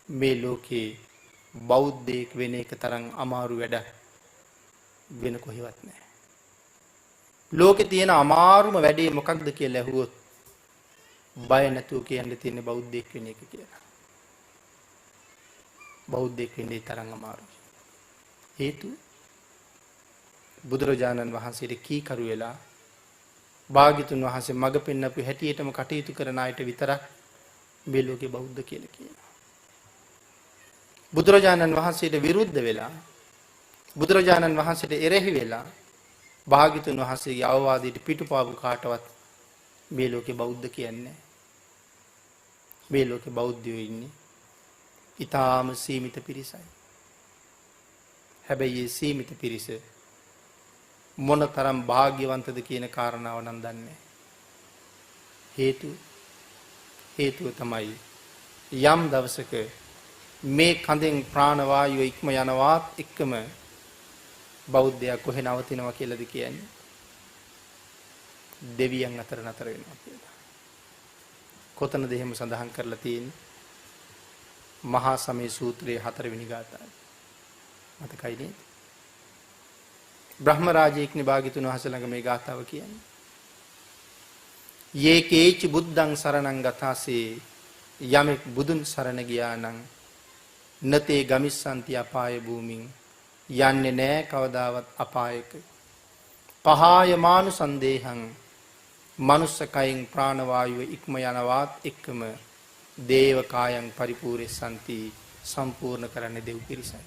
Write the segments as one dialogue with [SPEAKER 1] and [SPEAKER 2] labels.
[SPEAKER 1] මේ ලෝකේ බෞද්ධයෙක් වෙන එක තරම් අමාරු වැඩක් වෙන කොහෙවත් නැහැ. ලෝකේ තියෙන අමාරුම වැඩේ මොකක්ද කියලා ඇහුවොත් බය නැතුව කියන්න තියෙන බෞද්ධයෙක් වෙන එක කියලා. බෞද්ධයෙක් වෙන්නේ තරම් අමාරුයි. හේතුව බුදුරජාණන් වහන්සේට කීකරු වෙලා භාග්‍යතුන් වහන්සේ මඟ පෙන්වපු හැටියටම කටයුතු කරන අයට විතරක් මේ ලෝකේ බෞද්ධ කියලා කියනවා. බුදුරජාණන් වහන්සේට විරුද්ධ වෙලා බුදුරජාණන් වහන්සේට එරෙහි වෙලා භාග්‍යතුන් වහන්සේගේ අවවාදයට පිටුපාපු කාටවත් මේ ලෝකේ බෞද්ධ කියන්නේ මේ ලෝකේ බෞද්ධයෝ ඉන්නේ ඊටාම සීමිත පිරිසයි. හැබැයි මේ සීමිත පිරිස මොනතරම් වාග්යවන්තද කියන කාරණාව නම් දන්නේ. හේතුව තමයි යම් දවසක මේ කඳෙන් ප්‍රාණ වායුව ඉක්ම යනවාත් එක්කම බෞද්ධයා කොහෙ නවතිනවා කියලාද කියන්නේ? දෙවියන් අතර නතර වෙනවා කියලා. කොතනද එහෙම සඳහන් කරලා තියෙන්නේ? මහා සමය සූත්‍රයේ 4 වෙනි ගාථාවේ. මතකයි නේද? බ්‍රහ්ම රාජයෙක්නි භාග්‍යතුන් වහන්සේ ළඟ මේ ගාථාව කියන්නේ. යේකේච බුද්ධං සරණං ගතාසේ යමෙක් බුදුන් සරණ ගියා නම් නතේ ගමිස්සන්ති අපාය භූමින් යන්නේ නෑ කවදාවත් අපායක. පහාය මානු සන්දේහං මනුස්ස කයින් ප්‍රාණ වායුව ඉක්ම යනවාත් එක්කම දේව කායං පරිපූර්ණසන්ති සම්පූර්ණ කරන්නේ දෙව් පිරිසයි.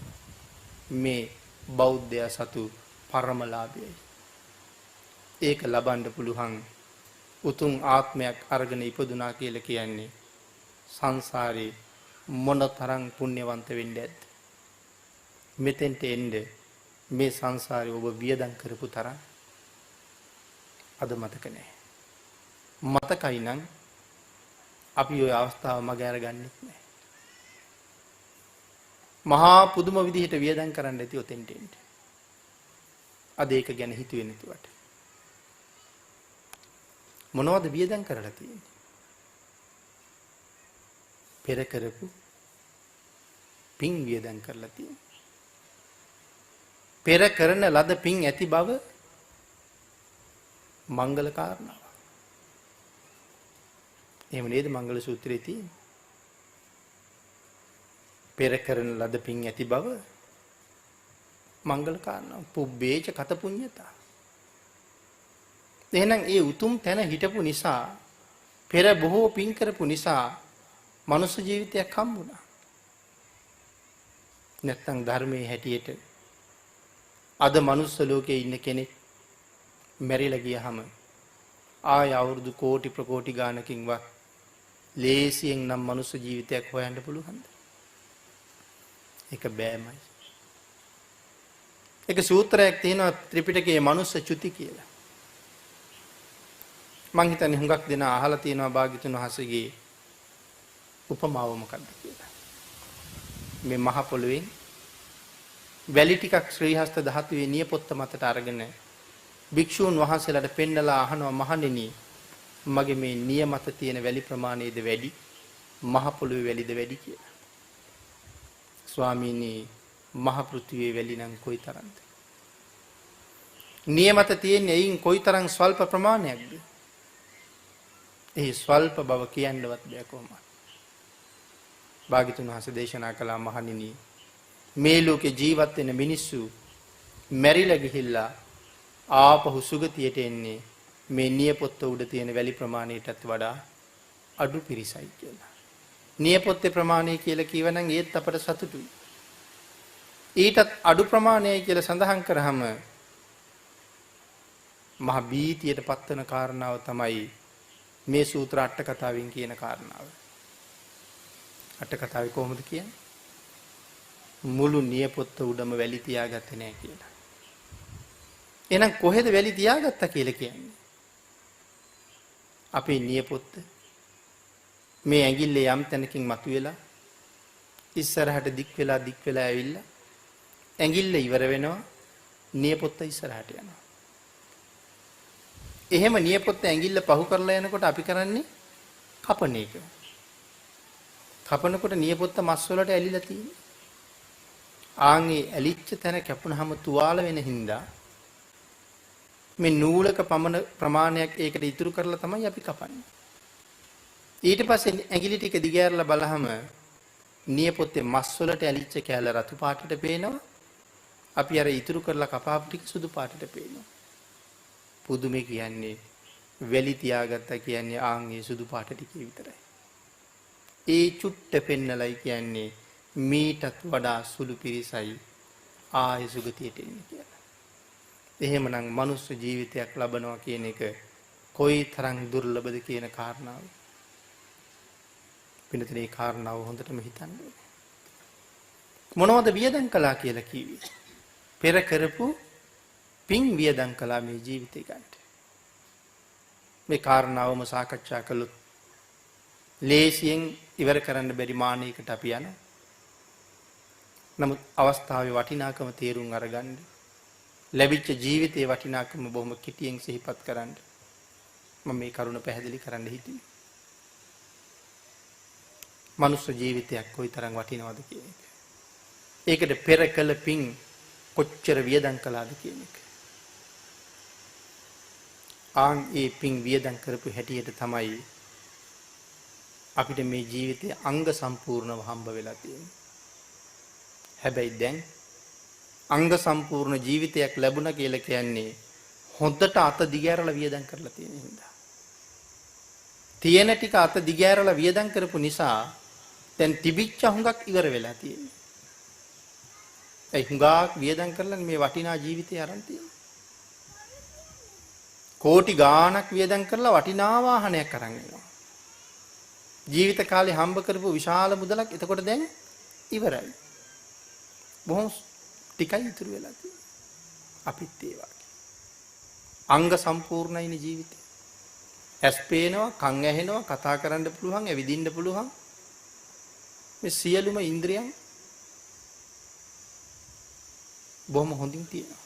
[SPEAKER 1] මේ බෞද්ධයා සතු පරමලාභයයි. ඒක ලබන්න පුළුවන් උතුම් ආත්මයක් අරගෙන ඉපදුනා කියලා කියන්නේ සංසාරේ මොනතරම් පුණ්‍යවන්ත වෙන්නේ ඇද්ද? මෙතෙන්ට එන්න මේ සංසාරේ ඔබ වියදම් කරපු තරම් අද මතක නැහැ. මතකයි නම් අපි ওই අවස්ථාව මග අරගන්නෙත් නැහැ. මහා පුදුම විදිහට වියදම් කරන්න ඇති ඔතෙන්ට එන්න. අද ඒක ගැන හිතුවේ නැතුවට. මොනවද වියදම් කරලා තියෙන්නේ? පෙර කරපු පින් වියදම් කරලා තියෙන්නේ. පෙර කරන ලද පින් ඇති බව මංගල කාරණාව. එහෙම නේද මංගල සූත්‍රයේ තියෙන්නේ? පෙර කරන ලද පින් ඇති බව මංගල කාරණාව. පුබ්බේච කත පුඤ්ඤතා. එහෙනම් ඒ උතුම් තැන හිටපු නිසා පෙර බොහෝ පින් කරපු නිසා මනුස්ස ජීවිතයක් හම්බුණා. නැත්තම් ධර්මයේ හැටියට අද මනුස්ස ලෝකයේ ඉන්න කෙනෙක් මැරිලා ගියහම ආය අවුරුදු කෝටි ප්‍රකෝටි ගානකින්වත් ලේසියෙන් නම් මනුස්ස ජීවිතයක් හොයන්න පුළුවන්ද? ඒක බෑමයි. ඒක සූත්‍රයක් තියෙනවා ත්‍රිපිටකයේ මනුස්ස චුති කියලා. මං හිතන්නේ හුඟක් දෙනා අහලා තියෙනවා භාග්‍යතුන් වහන්සේගේ උපමාව මොකක්ද කියලා. මේ මහ පොළොවේ වැලි ටිකක් ශ්‍රී හස්ත ධාතුවේ නියපොත්ත මතට අරගෙන භික්ෂූන් වහන්සේලාට පෙන්නලා අහනවා මහණෙනි මගේ මේ නියමත තියෙන වැලි ප්‍රමාණයද වැඩි මහ පොළොවේ වැලිද වැඩි කියලා. ස්වාමීනි මහ පෘථිවියේ වැලි නම් කොයිතරම්ද? නියමත තියෙන්නේ එයින් කොයිතරම් ස්වල්ප ප්‍රමාණයක්ද? ඒ ස්වල්ප බව කියන්නවත් බෑ කොහොමද? භාග්‍යතුන් වහන්සේ දේශනා කළා මහණෙනි මේ ලෝකේ ජීවත් වෙන මිනිස්සු මැරිලා ගිහිල්ලා ආපහු සුගතියට එන්නේ මේ නියපොත්ත උඩ තියෙන වැලි ප්‍රමාණයටත් වඩා අඩු පිරිසයි කියලා. නියපොත්තේ ප්‍රමාණය කියලා කියවනම් ඒත් අපට සතුටුයි. ඊටත් අඩු ප්‍රමාණයයි කියලා සඳහන් කරාම මහ බීතියට පත්වන කාරණාව තමයි මේ සූත්‍ර අට කතාවෙන් කියන කාරණාව. අට කතාවේ කොහොමද කියන්නේ? මුළු නියපොත්ත උඩම වැලි තියාගත්තේ නැහැ කියලා. එහෙනම් කොහෙද වැලි තියාගත්තා කියලා කියන්නේ? අපේ නියපොත්ත මේ ඇඟිල්ලේ යම් තැනකින් මතුවෙලා ඉස්සරහට දික් වෙලා ඇවිල්ලා ඇඟිල්ල ඉවර වෙනවා නියපොත්ත ඉස්සරහට යනවා. එහෙම නියපොත්ත ඇඟිල්ල පහු කරලා යනකොට අපි කරන්නේ කපන එක. කපනකොට නියපොත්ත මස් වලට ඇලිලා තියෙන්නේ. ආන්ගේ ඇලිච්ච තැන කැපුණාම තුවාල වෙන හින්දා මේ නූලක ප්‍රමාණයක් ඒකට ඉතුරු කරලා තමයි අපි කපන්නේ. ඊට පස්සේ ඇඟිලි ටික දිගෑරලා බලහම නියපොත්තේ මස් වලට ඇලිච්ච කැල රතු පාටට පේනවා. අපි අර ඉතුරු කරලා කපාපු ටික සුදු පාටට පේනවා. පුදුමේ කියන්නේ වැලි තියාගත්තා කියන්නේ ආන්ගේ සුදු පාට ටිකේ විතරයි. ඒ චුට්ට පෙන්නලයි කියන්නේ මීටත් වඩා සුළු පිරිසයි ආයෙ සුගතියට එන්නේ කියලා. එහෙමනම් මනුස්ස ජීවිතයක් ලබනවා කියන එක කොයි තරම් දුර්ලභද කියන කාරණාව. පින්නතේ මේ කාරණාව හොඳටම හිතන්න ඕනේ. මොනවද වියදම් කළා කියලා කිව්වේ? පෙර කරපු පින් වියදම් කළා මේ ජීවිතේ ගන්න. මේ කාරණාවම සාකච්ඡා කළොත් ලේසියෙන් ඉවර කරන්න බැරි මානයකට අපි යනවා. නමුත් අවස්ථාවේ වටිනාකම තේරුම් අරගන්න ලැබිච්ච ජීවිතයේ වටිනාකම බොහොම කෙටියෙන් සිහිපත් කරන්න මම මේ කරුණ පැහැදිලි කරන්න හිතුවේ. මනුස්ස ජීවිතයක් කොයිතරම් වටිනවද කියන එක. ඒකට පෙර කළ පින් කොච්චර වියදම් කළාද කියන එක. ආන් ඒ පින් වියදම් කරපු හැටියට තමයි අපිට මේ ජීවිතයේ අංග සම්පූර්ණව හම්බ වෙලා තියෙන්නේ. හැබැයි දැන් අංග සම්පූර්ණ ජීවිතයක් ලැබුණා කියලා කියන්නේ හොඳට අත දිගෑරලා වියදම් කරලා තියෙන හින්දා. තියෙන ටික අත දිගෑරලා වියදම් කරපු නිසා දැන් තිබිච්ච හුඟක් ඉවර වෙලා තියෙන්නේ. ඒ හුඟක් වියදම් කරලා මේ වටිනා ජීවිතය අරන් තියෙන්නේ. කෝටි ගාණක් වියදම් කරලා වටිනා වාහනයක් අරන් එනවා. ජීවිත කාලේ හම්බ කරපු විශාල මුදලක් එතකොට දැන් ඉවරයි. බොහොම ටිකයි ඉතුරු වෙලා තියෙන්නේ. අපිත් ඒ වගේ. අංග සම්පූර්ණයිනේ ජීවිතේ. ඇස් පේනවා, කන් ඇහෙනවා, කතා කරන්න පුළුවන්, ඇවිදින්න පුළුවන්. මේ සියලුම ඉන්ද්‍රියන් බොහොම හොඳින් තියෙනවා.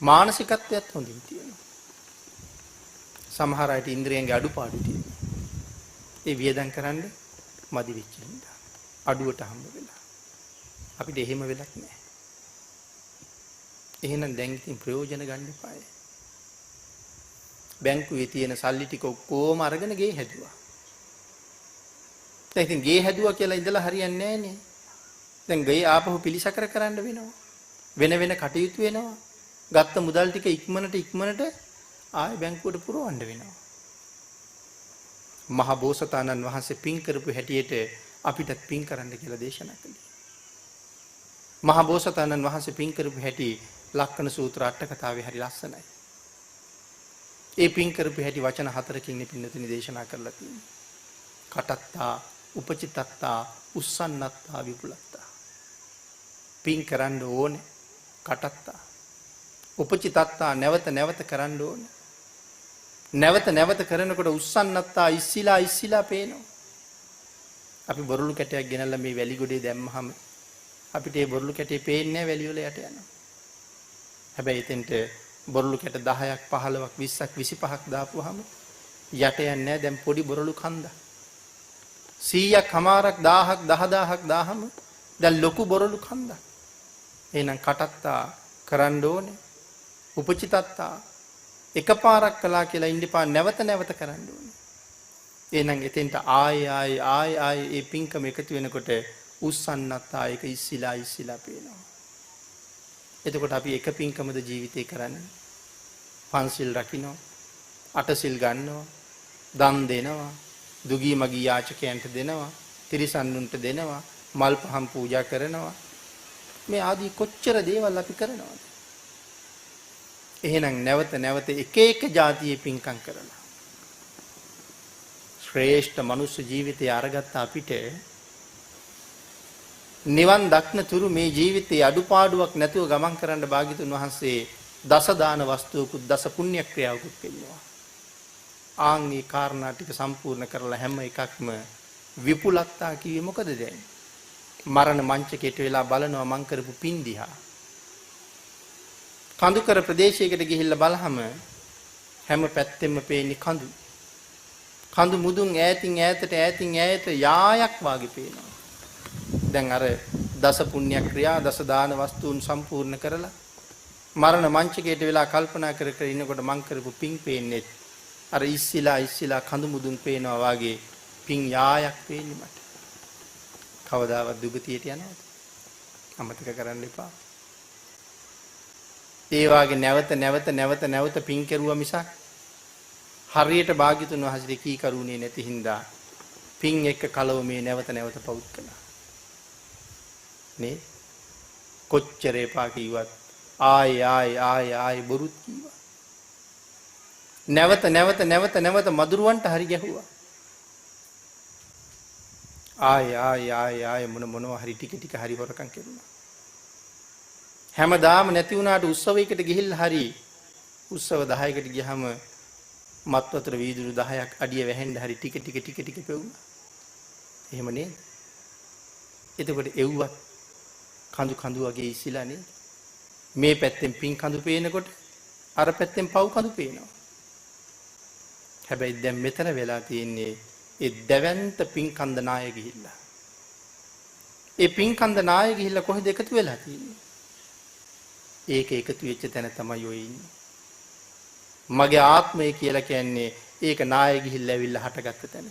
[SPEAKER 1] මානසිකත්වයත් හොඳින් තියෙනවා. සමහර අයට ඉන්ද්‍රියන්ගේ අඩුපාඩු තියෙනවා. ඒ වියදම් කරන්න මදි වෙච්ච හින්දා අඩුවට හම්බ වෙලා. අපිට එහෙම වෙලක් නැහැ. එහෙනම් දැන් ඉතින් ප්‍රයෝජන ගන්න එපායි. බැංකුවේ තියෙන සල්ලි ටික ඔක්කොම අරගෙන ගේ හැදුවා. දැන් ඉතින් ගේ හැදුවා කියලා ඉඳලා හරියන්නේ නැහනේ. දැන් ගේ ආපහු පිළිසකර කරන්න වෙනවා. වෙන වෙන කටයුතු වෙනවා. ගත්ත මුදල් ටික ඉක්මනට ආයෙ බැංකුවට පුරවන්න වෙනවා. මහ බෝසතාණන් වහන්සේ පින් කරපු හැටියට අපිටත් පින් කරන්න කියලා දේශනා කළේ. මහ බෝසතාණන් වහන්සේ පින් කරපු හැටි ලක්කන සූත්‍ර අට කතාවේ හරි ලස්සනයි. ඒ පින් කරපු හැටි වචන 4කින් පින්නතුනි දේශනා කරලා තියෙනවා. කටත්තා, උපචිතත්තා, උස්සන්නත්තා, විපුලත්තා. පින් කරන්න ඕනේ. කටත්තා. උපචිතත්තා නැවත කරන්න ඕනේ. නැවත කරනකොට උස්සන්නත්තා ඉස්සිලා පේනවා. අපි බොරළු කැටයක් ගෙනල්ලා මේ වැලි ගොඩේ දැම්මහම අපිට ඒ බොරළු කැටේ පේන්නේ නැහැ වැලි වල යට යනවා. හැබැයි එතෙන්ට බොරළු කැට 10ක් 15ක් 20ක් 25ක් දාපුවාම යට යන්නේ නැහැ. දැන් පොඩි බොරළු කන්ද 100ක් හමාරක් 1000ක් 10000ක් දාහම දැන් ලොකු බොරළු කන්ද. එහෙනම් කටත්තා කරන්න ඕනේ. උපචිතත්තා එකපාරක් කළා කියලා ඉඳපා නැවත කරන්න ඕනේ. එහෙනම් එතෙන්ට ආය ඒ පින්කම එකතු වෙනකොට උස්සන්නත්තා ඒක ඉස්සිලා පේනවා. එතකොට අපි එක පින්කමද ජීවිතේ කරන්නේ? පන්සිල් රකින්නවා, අටසිල් ගන්නවා, දන් දෙනවා, දුගී මගී යාචකයන්ට දෙනවා, තිරිසන්නුන්ට දෙනවා, මල් පහන් පූජා කරනවා. මේ ආදී කොච්චර දේවල් අපි කරනවද? එහෙනම් නැවත එක જાතියේ පින්කම් කරලා ශ්‍රේෂ්ඨ මනුස්ස ජීවිතය අරගත්ත අපිට නිවන් දක්න තුරු මේ ජීවිතයේ අඩුපාඩුවක් නැතුව ගමන් කරන්න භාග්‍යතුන් වහන්සේ දස දාන වස්තුකුත් දස පුණ්‍ය ක්‍රියාවකුත් පෙන්නනවා. ආන්ගේ කාරණා ටික සම්පූර්ණ කරලා හැම එකක්ම විපුලත්තා කිව්වේ මොකද දැන්? මරණ මංචකයට වෙලා බලනවා මං කරපු පින් දිහා. කඳුකර ප්‍රදේශයකට ගිහිල්ලා බලහම හැම පැත්තෙම පේන්නේ කඳු. කඳු මුදුන් ඈතින් ඈතට යායක් වාගේ පේනවා. දැන් අර දස පුණ්‍ය ක්‍රියා දස දාන වස්තුන් සම්පූර්ණ කරලා මරණ මංචකයට වෙලා කල්පනා කර කර ඉන්නකොට මං කරපු පිං පේන්නේ අර ඉස්සිලා කඳු මුදුන් පේනවා වාගේ පිං යායක් පේන්නේ මට. කවදාවත් දුගතියට යනවද? අමතක කරන්න එපා. ඒ වාගේ නැවත පිං කෙරුවා මිසක් හරියට භාග්‍යතුන් වහන්සේ කී කරුණේ නැති හින්දා පිං එක්ක කලව මේ නැවත පවුත් කළා. නේ කොච්චර එපා කිව්වත් ආයි බොරුත් කිව්වා. නැවත මදුරුවන්ට හරි ගැහුවා. ආයි මොනවා හරි ටික හරි හොරකම් කෙරුණා. හැමදාම නැති වුණාට උත්සවයකට ගිහිල්ලා හරි උත්සව 10කට ගියහම මත් වතුර වීදුරු 10ක් අඩිය වැහෙන්න හරි ටික පෙවුණා. එහෙම නේද? එතකොට එව්වත් කඳු වගේ ඉසිලා නේද? මේ පැත්තෙන් පිං කඳු පේනකොට අර පැත්තෙන් පව් කඳු පේනවා. හැබැයි දැන් මෙතන වෙලා තියෙන්නේ ඒ දැවැන්ත පිං කන්ද නාය ගිහිල්ලා. ඒ පිං කන්ද නාය ගිහිල්ලා කොහෙද එකතු වෙලා තියෙන්නේ? ඒක එකතු වෙච්ච තැන තමයි ඔය ඉන්නේ. මගේ ආත්මය කියලා කියන්නේ ඒක නාය ගිහිල්ලා ඇවිල්ලා හටගත්ත තැන.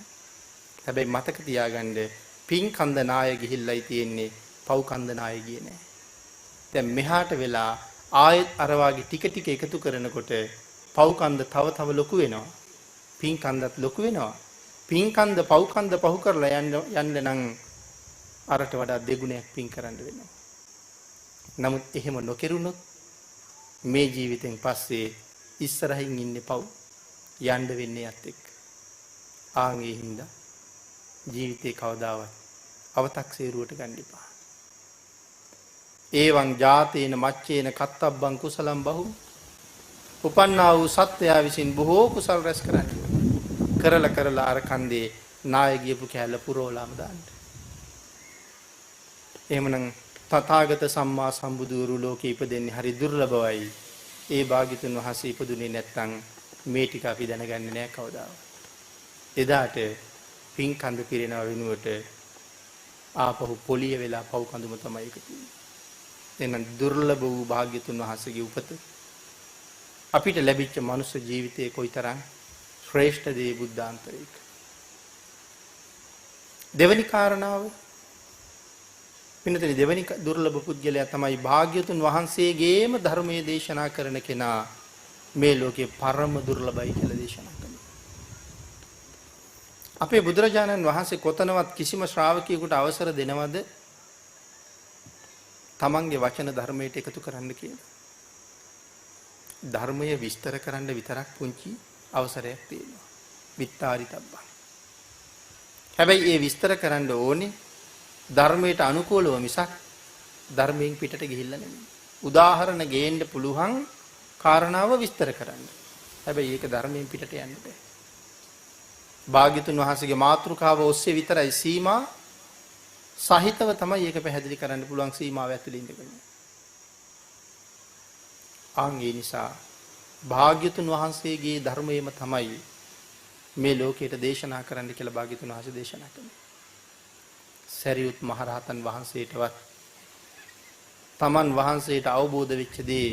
[SPEAKER 1] හැබැයි මතක තියාගන්න පිං කන්ද නාය ගිහිල්ලායි තියෙන්නේ පව් කන්ද නාය ගියේ නෑ. දැන් මෙහාට වෙලා ආයෙත් අර වාගේ ටික එකතු කරනකොට පව් කන්ද තව ලොකු වෙනවා. පිං කන්දත් ලොකු වෙනවා. පිං කන්ද පව් කන්ද පහු කරලා යන්න නම් අරට වඩා දෙගුණයක් පිං කරන්න වෙනවා. නමුත් එහෙම නොකරුණොත් මේ ජීවිතෙන් පස්සේ ඉස්සරහින් ඉන්නේ පව් යන්න වෙන්නේ යත් එක්ක. ආන්ගේ හින්දා ජීවිතේ කවදාවත් අවතක්සේරුවට ගන්න එපා. ඒවං ජාතේන මච්චේන කත්තබ්බං කුසලම් බහු උපන්නා වූ සත්වයා විසින් බොහෝ කුසල් රැස් කරලා අර කන්දේ නාය ගියපු කැලල පුරවලාම දාන්න. එහෙමනම් තථාගත සම්මා සම්බුදුවරු ලෝකේ ඉපදෙන්නේ හරි දුර්ලභවයි. ඒ භාග්‍යතුන් වහන්සේ ඉපදුනේ නැත්නම් මේ ටික අපි දැනගන්නේ නැහැ කවදාවත්. එදාට පිං කඳ පිරෙනව වෙනුවට ආපහු පොලිය වෙලා පව් කඳුම තමයි එකතු වෙන්නේ. එහෙනම් දුර්ලභ වූ භාග්‍යතුන් වහන්සේගේ උපත අපිට ලැබිච්ච මනුෂ්‍ය ජීවිතයේ කොයිතරම් ශ්‍රේෂ්ඨ දේ බුද්ධාන්තරයක. දෙවනි කාරණාව පින්නතේ දෙවනි දුර්ලභ පුද්ගලයා තමයි භාග්‍යතුන් වහන්සේගේම ධර්මයේ දේශනා කරන කෙනා මේ ලෝකේ පරම දුර්ලභයි කියලා දේශනා කළා. අපේ බුදුරජාණන් වහන්සේ කොතනවත් කිසිම ශ්‍රාවකයෙකුට අවසර දෙනවද තමන්ගේ වචන ධර්මයට එකතු කරන්න කියලා? ධර්මය විස්තර කරන්න විතරක් පුංචි අවසරයක් තියෙනවා. විත්තාරිතබ්බං. හැබැයි ඒ විස්තර කරන්න ඕනේ ධර්මයට අනුකූලව මිසක් ධර්මයෙන් පිටට ගිහිල්ලා නෙමෙයි. උදාහරණ ගේන්න පුළුවන් කාරණාව විස්තර කරන්න. හැබැයි ඒක ධර්මයෙන් පිටට යන්න බෑ. භාග්‍යතුන් වහන්සේගේ මාතෘකාව ඔස්සේ විතරයි සීමා සහිතව තමයි ඒක පැහැදිලි කරන්න පුළුවන් සීමාව ඇතුළේ ඉඳගෙන. ඒ නිසා භාග්‍යතුන් වහන්සේගේ ධර්මයේම තමයි මේ ලෝකයට දේශනා කරන්න කියලා භාග්‍යතුන් වහන්සේ දේශනා කළේ. සරියුත් මහරහතන් වහන්සේටවත් තමන් වහන්සේට අවබෝධ වෙච්ච දේ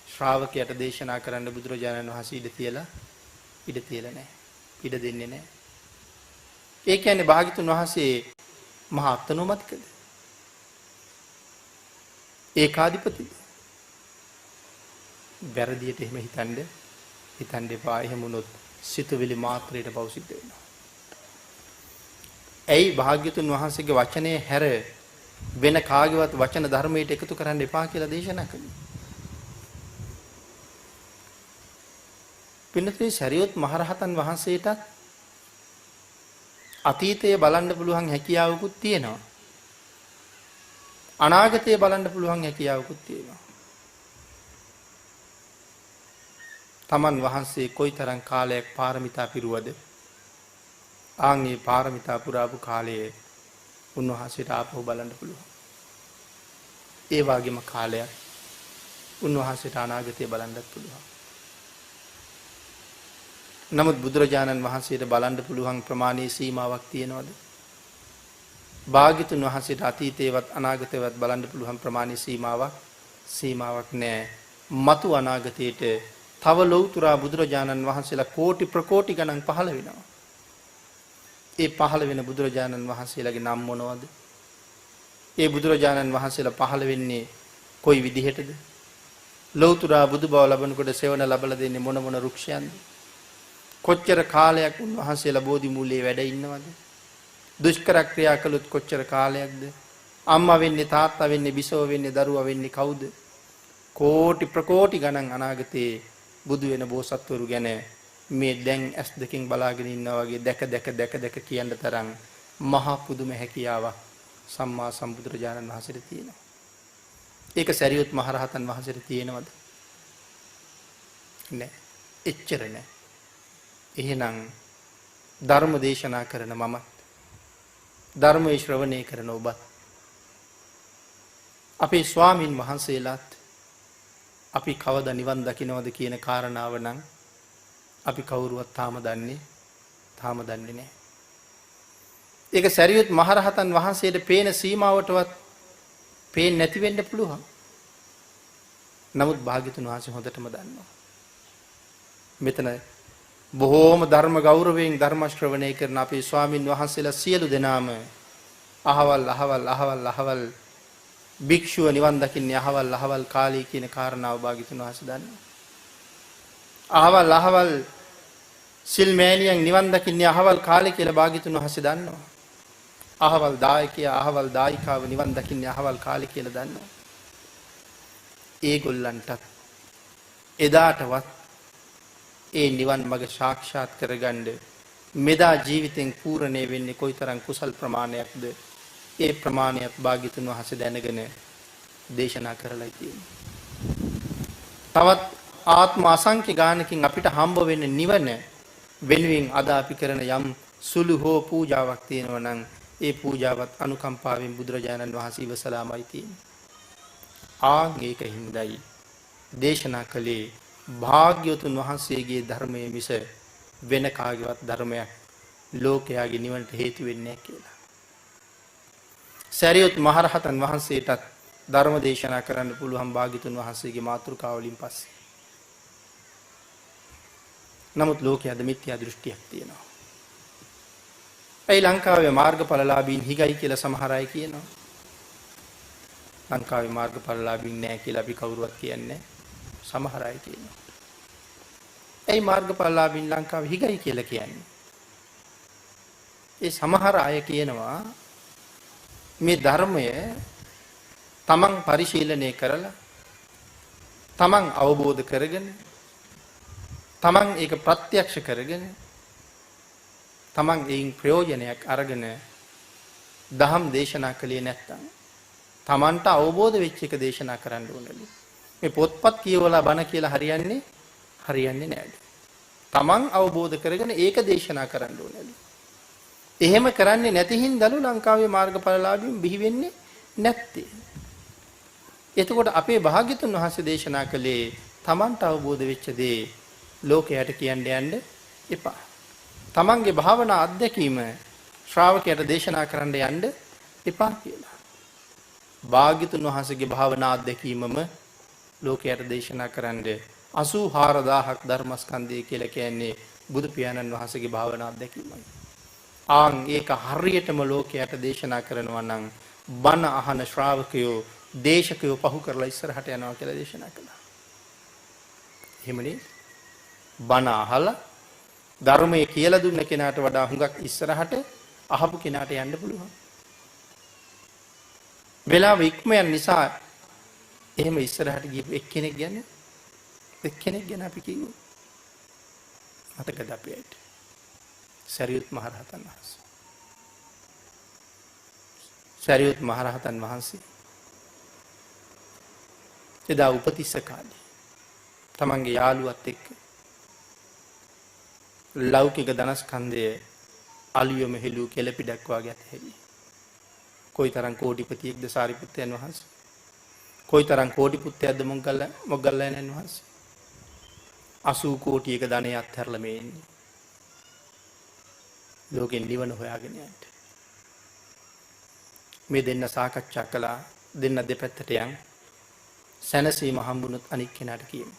[SPEAKER 1] ශ්‍රාවකයට දේශනා කරන්න බුදුරජාණන් වහන්සේ ඉඩ තියලා නැහැ. ඉඩ දෙන්නේ නැහැ. ඒ කියන්නේ භාග්‍යතුන් වහන්සේ මහා අත්නොමතිකද? ඒකාධිපතිද? වැරදියට එහෙම හිතන්න එපා. එහෙම වුණොත් සිතුවිලි මාත්‍රයට පව් සිද්ධ වෙනවා. ඇයි භාග්‍යතුන් වහන්සේගේ වචනේ හැර වෙන කාගේවත් වචන ධර්මයට එකතු කරන්න එපා කියලා දේශනා කළේ? පින්නතේ සරියොත් මහරහතන් වහන්සේට අතීතය බලන්න පුළුවන් හැකියාවකුත් තියෙනවා. අනාගතය බලන්න පුළුවන් හැකියාවකුත් තියෙනවා. තමන් වහන්සේ කොයිතරම් කාලයක් පාරමිතා පිරුවද? ආන්ගේ පාරමිතා පුරාපු කාලයේ උන්වහන්සේට ආපහු බලන්න පුළුවන්. ඒ වගේම කාලයක් උන්වහන්සේට අනාගතය බලන්නත් පුළුවන්. නමුත් බුදුරජාණන් වහන්සේට බලන්න පුළුවන් ප්‍රමාණයේ සීමාවක් තියෙනවද? භාග්‍යතුන් වහන්සේට අතීතේවත් අනාගතේවත් බලන්න පුළුවන් ප්‍රමාණයේ සීමාවක් නැහැ. මතු අනාගතයේට තව ලෞතුරා බුදුරජාණන් වහන්සේලා කෝටි ප්‍රකෝටි ගණන් පහළ වෙනවා. ඒ පහළ වෙන බුදුරජාණන් වහන්සේලාගේ නම් මොනවද? ඒ බුදුරජාණන් වහන්සේලා පහළ වෙන්නේ කොයි විදිහටද? ලෞතුරා බුදු බව ලබනකොට සෙවණ ලබලා දෙන්නේ මොන මොන රුක්ෂයන්ද? කොච්චර කාලයක් උන්වහන්සේලා බෝධි මූලයේ වැඩ ඉන්නවද? දුෂ්කර ක්‍රියා කළොත් කොච්චර කාලයක්ද? අම්මා වෙන්නේ තාත්තා වෙන්නේ බිසව වෙන්නේ දරුවා වෙන්නේ කවුද? කෝටි ප්‍රකෝටි ගණන් අනාගතේ බුදු වෙන බෝසත්වරු ගැන මේ දැන් ඇස් දෙකෙන් බලාගෙන ඉන්නා වගේ දැක කියන්න තරම් මහා පුදුම හැකියාවක් සම්මා සම්බුදුරජාණන් වහන්සේට තියෙනවා. ඒක සරියුත් මහරහතන් වහන්සේට තියෙනවද? නෑ. එච්චර නෑ. එහෙනම් ධර්ම දේශනා කරන මම ධර්මයේ ශ්‍රවණය කරන ඔබ අපේ ස්වාමින් වහන්සේලාත් අපි කවදා නිවන් දකින්නවද කියන කාරණාව නම් අපි කවුරුවත් තාම දන්නේ නැහැ. ඒක සරියුත් මහරහතන් වහන්සේට පේන සීමාවටවත් පේන්නේ නැති වෙන්න පුළුවන්. නමුත් භාග්‍යතුන් වහන්සේ හොඳටම දන්නවා. මෙතන බොහෝම ධර්ම ගෞරවයෙන් ධර්ම ශ්‍රවණය කරන අපේ ස්වාමින් වහන්සේලා සියලු දෙනාම අහවල් භික්ෂුව නිවන් දකින්නේ අහවල් කාලී කියන කාරණාව භාග්‍යතුන් වහන්සේ දන්නවා. අහවල් සිල්මෑණියන් නිවන් දකින්නේ අහවල් කාලේ කියලා භාග්‍යතුන් වහන්සේ දන්නවා. අහවල් දායකයා අහවල් දායිකාව නිවන් දකින්නේ අහවල් කාලේ කියලා දන්නවා. ඒගොල්ලන්ටත් එදාටවත් ඒ නිවන් මඟ සාක්ෂාත් කරගන්න මෙදා ජීවිතෙන් පූර්ණේ වෙන්නේ කොයිතරම් කුසල් ප්‍රමාණයක්ද? ඒ ප්‍රමාණයත් භාග්‍යතුන් වහන්සේ දැනගෙන දේශනා කරලා තියෙනවා. තවත් ආත්ම අසංඛ්‍ය ගානකින් අපිට හම්බ වෙන නිවන වෙනුවෙන් අද අපි කරන යම් සුළු හෝ පූජාවක් තියෙනවා නම් ඒ පූජාවත් අනුකම්පාවෙන් බුදුරජාණන් වහන්සේ ඉවසලාමයි තියෙන්නේ. ඒක හින්දායි දේශනා කළේ භාග්‍යවතුන් වහන්සේගේ ධර්මයේ මිස වෙන කාගේවත් ධර්මයක් ලෝකයාගේ නිවනට හේතු වෙන්නේ නැහැ කියලා. සරියුත් මහරහතන් වහන්සේටත් ධර්ම දේශනා කරන්න පුළුවන් භාග්‍යවතුන් වහන්සේගේ මාතෘකාව වලින් පස්සේ. නමුත් ලෝකයේ අද මිත්‍යා දෘෂ්ටියක් තියෙනවා. ඒ ලංකාවේ මාර්ගඵලලාභීන් හිගයි කියලා සමහර අය කියනවා. ලංකාවේ මාර්ගඵලලාභීන් නැහැ කියලා අපි කවුරුවත් කියන්නේ සමහර අය කියනවා. ඒ මාර්ගඵලලාභීන් ලංකාවේ හිගයි කියලා කියන්නේ. ඒ සමහර අය කියනවා මේ ධර්මය තමන් පරිශීලනය කරලා තමන් අවබෝධ කරගෙන තමන් ඒක ප්‍රත්‍යක්ෂ කරගෙන තමන් ඒන් ප්‍රයෝජනයක් අරගෙන දහම් දේශනා කළේ නැත්නම් තමන්ට අවබෝධ වෙච්ච එක දේශනා කරන්න ඕනලු. මේ පොත්පත් කියවලා බණ කියලා හරියන්නේ නැහැ. තමන් අවබෝධ කරගෙන ඒක දේශනා කරන්න ඕනලු. එහෙම කරන්නේ නැති හින්දාලු ලංකාවේ මාර්ගඵලලාභීන් බිහි වෙන්නේ නැත්තේ. එතකොට අපේ භාග්‍යතුන් වහන්සේ දේශනා කළේ තමන්ට අවබෝධ වෙච්ච දේ ලෝකයට කියන්න යන්න එපා. තමන්ගේ භාවනා අත්දැකීම ශ්‍රාවකයට දේශනා කරන්න යන්න එපා කියලා. භාග්‍යතුන් වහන්සේගේ භාවනා අත්දැකීමම ලෝකයට දේශනා කරන්න 84000ක් ධර්මස්කන්ධය කියලා කියන්නේ බුදු පියාණන් වහන්සේගේ භාවනා අත්දැකීමයි. ඒක හරියටම ලෝකයට දේශනා කරනවා නම් බණ අහන ශ්‍රාවකයෝ දේශකයෝ පහු කරලා ඉස්සරහට යනවා කියලා දේශනා කළා. එහෙමනේ බණ අහලා ධර්මයේ කියලා දුන්න කෙනාට වඩා හුඟක් ඉස්සරහට අහපු කෙනාට යන්න පුළුවන්. වෙලාව ඉක්මයන් නිසා එහෙම ඉස්සරහට ගියපු එක්කෙනෙක් ගැන අපි කිව්වෝ. මතකද අපිට? සරියුත් මහරහතන් වහන්සේ. සරියුත් මහරහතන් වහන්සේ එදා උපතිස්ස කාලේ තමන්ගේ යාළුවත් එක්ක ලෞකික ධනස්කන්ධය අලියොම හෙළූ කෙළපිඩක් වාගේ ඇතහැරි. කොයිතරම් කෝටිපතියෙක්ද සාරිපුත්තයන් වහන්සේ. කොයිතරම් කෝටිපුත්තයක්ද මොග්ගල්ලායනන් වහන්සේ. 80 කෝටියක ධනය අත්හැරලා මේ ඉන්නේ. ලෝකෙන් නිවන හොයාගෙන යන්න. මේ දෙන්න සාකච්ඡා කළා. දෙන්න දෙපැත්තට යන්. සැනසීම හම්බුනොත් අනික් කෙනාට කියමු.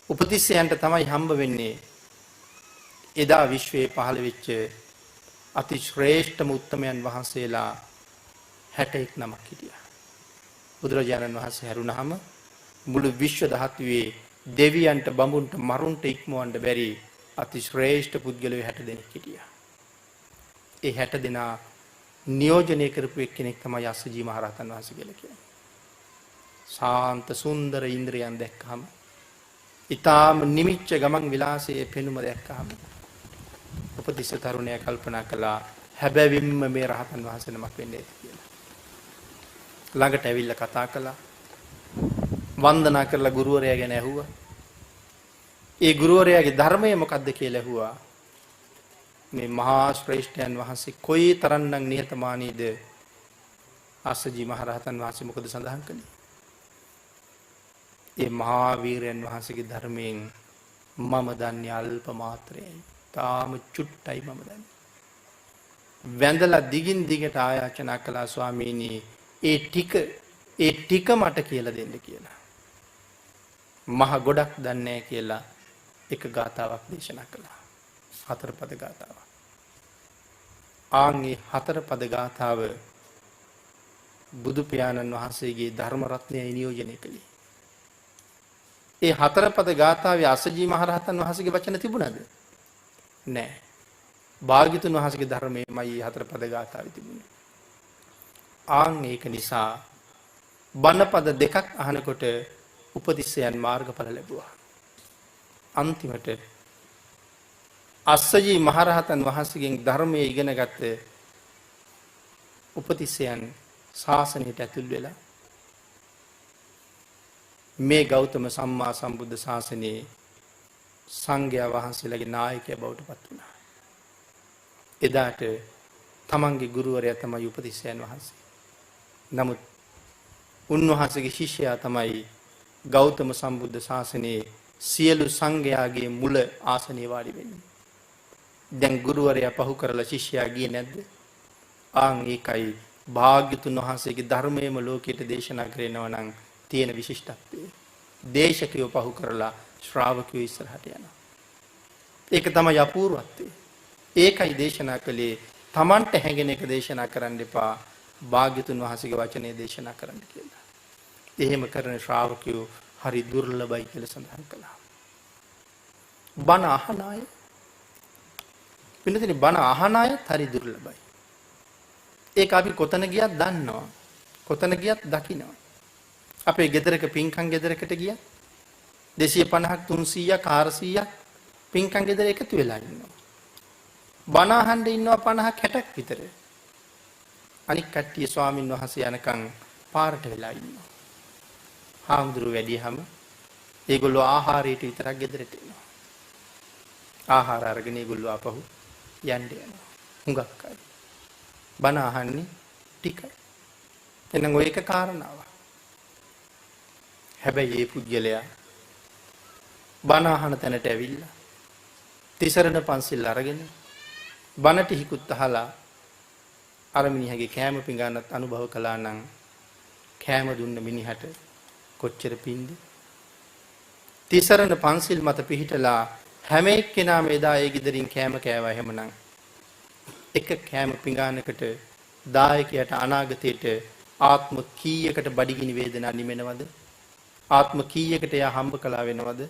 [SPEAKER 1] උපතිස්සයන්ට තමයි හම්බ වෙන්නේ එදා විශ්වයේ පහළ වෙච්ච අති ශ්‍රේෂ්ඨම උත්තමයන් වහන්සේලා 61 නමක් හිටියා. බුදුරජාණන් වහන්සේ හැරුණාම මුළු විශ්ව ධාතුවේ දෙවියන්ට බඹුන්ට මරුන්ට ඉක්මවන්න බැරි අති ශ්‍රේෂ්ඨ පුද්ගලයෝ 60 දෙනෙක් හිටියා. ඒ 60 දෙනා නියෝජනය කරපු එක්කෙනෙක් තමයි අස්සජී මහරහතන් වහන්සේ කියලා කියන්නේ. ශාන්ත සුන්දර ඉන්ද්‍රයන් දැක්කහම ඊටාම නිමිච්ච ගමන් විලාසයේ පෙනුම දැක්කහම උපතිස්ස තරුණයා කල්පනා කළා හැබැවින්ම මේ රහතන් වහන්සේ නමක් වෙන්නේ කියලා. ළඟට ඇවිල්ලා කතා කළා. වන්දනා කරලා ගුරුවරයා ගැන ඇහුවා. ඒ ගුරුවරයාගේ ධර්මය මොකක්ද කියලා ඇහුවා. මේ මහා ශ්‍රේෂ්ඨයන් වහන්සේ කොයි තරම්නම් නිහතමානීද අස්සජී මහරහතන් වහන්සේ මොකද සඳහන් කළේ? ඒ මහා වීරයන් වහන්සේගේ ධර්මයෙන් මම දන්නේ අල්ප මාත්‍රයයි. තාම චුට්ටයි මම දන්නේ. වැඳලා දිගින් දිගට ආයාචනා කළා ස්වාමීනි ඒ ටික මට කියලා දෙන්න කියලා. මහ ගොඩක් දන්නේ කියලා එක ගාතාවක් දේශනා කළා. 4 පද ගාතාවක්. ආන්ගේ 4 පද ගාතාව බුදු පියාණන් වහන්සේගේ ධර්ම රත්නයයි නියෝජනය කළේ. ඒ 4 පද ගාථාවේ අස්සජී මහරහතන් වහන්සේගේ වචන තිබුණාද? නෑ. භාග්‍යතුන් වහන්සේගේ ධර්මයේමයි 4 පද ගාථාවේ තිබුණේ. ආන් ඒක නිසා බණපද දෙකක් අහනකොට උපතිස්සයන් මාර්ගඵල ලැබුවා. අන්තිමට අස්සජී මහරහතන් වහන්සේගෙන් ධර්මයේ ඉගෙනගත්ත උපතිස්සයන් ශාසනයට ඇතුල් වෙලා මේ ගෞතම සම්මා සම්බුද්ධ ශාසනයේ සංඝයා වහන්සේලාගේ නායකයා බවට පත් වුණා. එදාට තමන්ගේ ගුරුවරයා තමයි උපතිස්සයන් වහන්සේ. නමුත් උන්වහන්සේගේ ශිෂ්‍යයා තමයි ගෞතම සම්බුද්ධ ශාසනයේ සියලු සංඝයාගේ මුල ආසනයේ වාඩි වෙන්නේ. දැන් ගුරුවරයා පහු කරලා ශිෂ්‍යයා ගියේ නැද්ද? ආන් ඒකයි භාග්‍යතුන් වහන්සේගේ ධර්මයේම ලෝකයට දේශනා කරනවා නම් තියෙන විශිෂ්ටත්වය. දේශකයෝ පහු කරලා ශ්‍රාවකයෝ ඉස්සරහට යනවා. ඒක තමයි අපූර්වත්වය. ඒකයි දේශනා කළේ තමන්ට හැඟෙන එක දේශනා කරන්න එපා. භාග්‍යතුන් වහන්සේගේ වචනේ දේශනා කරන්න කියලා. එහෙම කරන ශ්‍රාවකයෝ හරි දුර්ලභයි කියලා සඳහන් කළා. බණ අහන අය වෙනතේ බණ අහන අය හරි දුර්ලභයි. ඒක අපි කොතන ගියත් දන්නවා. කොතන ගියත් දකිනවා. අපේ ගෙදරක පින්කම් ගෙදරකට ගියා 250ක් 300ක් 400ක් පින්කම් ගෙදර එකතු වෙලා ඉන්නවා. බණ අහන්න ඉන්නවා 50ක් 60ක් විතර. අනික් කට්ටිය ස්වාමින් වහන්සේ යනකම් පාරට වෙලා ඉන්නවා. හාමුදුරුවෝ වැඩියහම ඒගොල්ලෝ ආහාරයට විතරක් ගෙදරට එනවා. ආහාර අරගෙන ඒගොල්ලෝ ආපහු යන්න යනවා. හුඟක් අය. බණ අහන්නේ ටිකයි. එහෙනම් ඔය එක කාරණාවක්. හැබැයි මේ පුජ්‍යලයා බණ අහන තැනට ඇවිල්ලා තිසරණ පන්සිල් අරගෙන බණ ටිහිකුත් අහලා අර මිනිහගේ කෑම පිඟානත් අනුභව කළා නම් කෑම දුන්න මිනිහට කොච්චර පින්ද? තිසරණ පන්සිල් මත පිහිටලා හැම එක්කෙනාම එදා ඒ ගෙදරින් කෑම කෑවා. එහෙමනම් එක කෑම පිඟානකට දායකයට අනාගතයට ආත්ම කීයකට බඩගිනි වේදනා නිමෙනවද? ආත්ම කීයකට යා හම්බ කළා වෙනවද?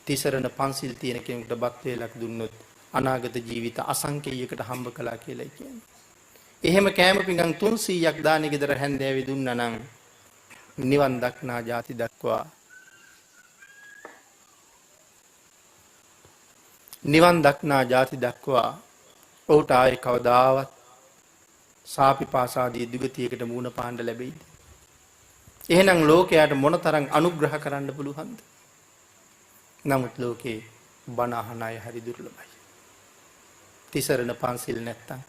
[SPEAKER 1] තිසරණ පන්සිල් තියෙන කෙනෙකුට බත් වේලක් දුන්නොත් අනාගත ජීවිත අසංකේයයකට හම්බ කළා කියලා කියන්නේ. එහෙම කෑම පිඟන් 300ක් දානේ ගෙදර හැන්දෑවේ දුන්නා නම් නිවන් දක්නා ಜಾති දක්වා නිවන් දක්නා ಜಾති දක්වා ඔහුට ආයේ කවදාවත් සාපිපාසාදී දුගතියකට මුහුණ පාන්න ලැබෙයිද? එහෙනම් ලෝකයට මොනතරම් අනුග්‍රහ කරන්න පුළුවන්ද? නමුත් ලෝකේ බණ අහන අය හරි දුර්ලභයි. තිසරණ පන්සිල් නැත්තම්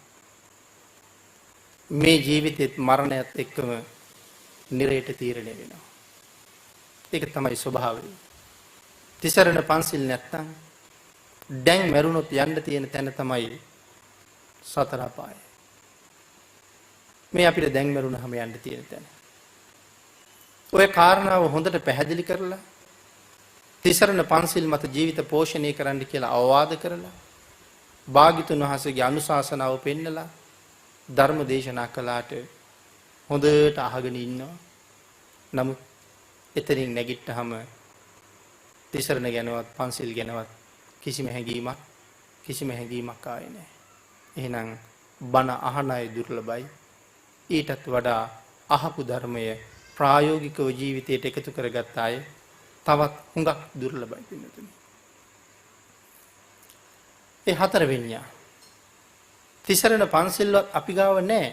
[SPEAKER 1] මේ ජීවිතෙත් මරණයත් එක්කම නිරේට තීරණය වෙනවා. ඒක තමයි ස්වභාවය. තිසරණ පන්සිල් නැත්තම් දැන් මරුණොත් යන්න තියෙන තැන තමයි සතර අපාය. මේ අපිට දැන් මරුණාම යන්න තියෙන තැන. ඔය කාරණාව හොඳට පැහැදිලි කරලා තිසරණ පන්සිල් මත ජීවිත පෝෂණය කරන්න කියලා අවවාද කරලා භාග්‍යතුන් වහන්සේගේ අනුශාසනාව පෙන්නලා ධර්ම දේශනා කළාට හොඳට අහගෙන ඉන්නවා. නමුත් එතනින් නැගිට්ටහම තිසරණ ගැනවත් පන්සිල් ගැනවත් කිසිම හැඟීමක් ආයේ නැහැ. එහෙනම් බණ අහන අය දුර්ලභයි. ඊටත් වඩා අහපු ධර්මය ප්‍රායෝගිකව ජීවිතයට එකතු කරගත් අය තවත් හුඟක් දුර්ලභයි පින්නතුනි. ඒ හතරවෙනියා තිසරණ පන්සිල්වත් අපි ගාව නැහැ.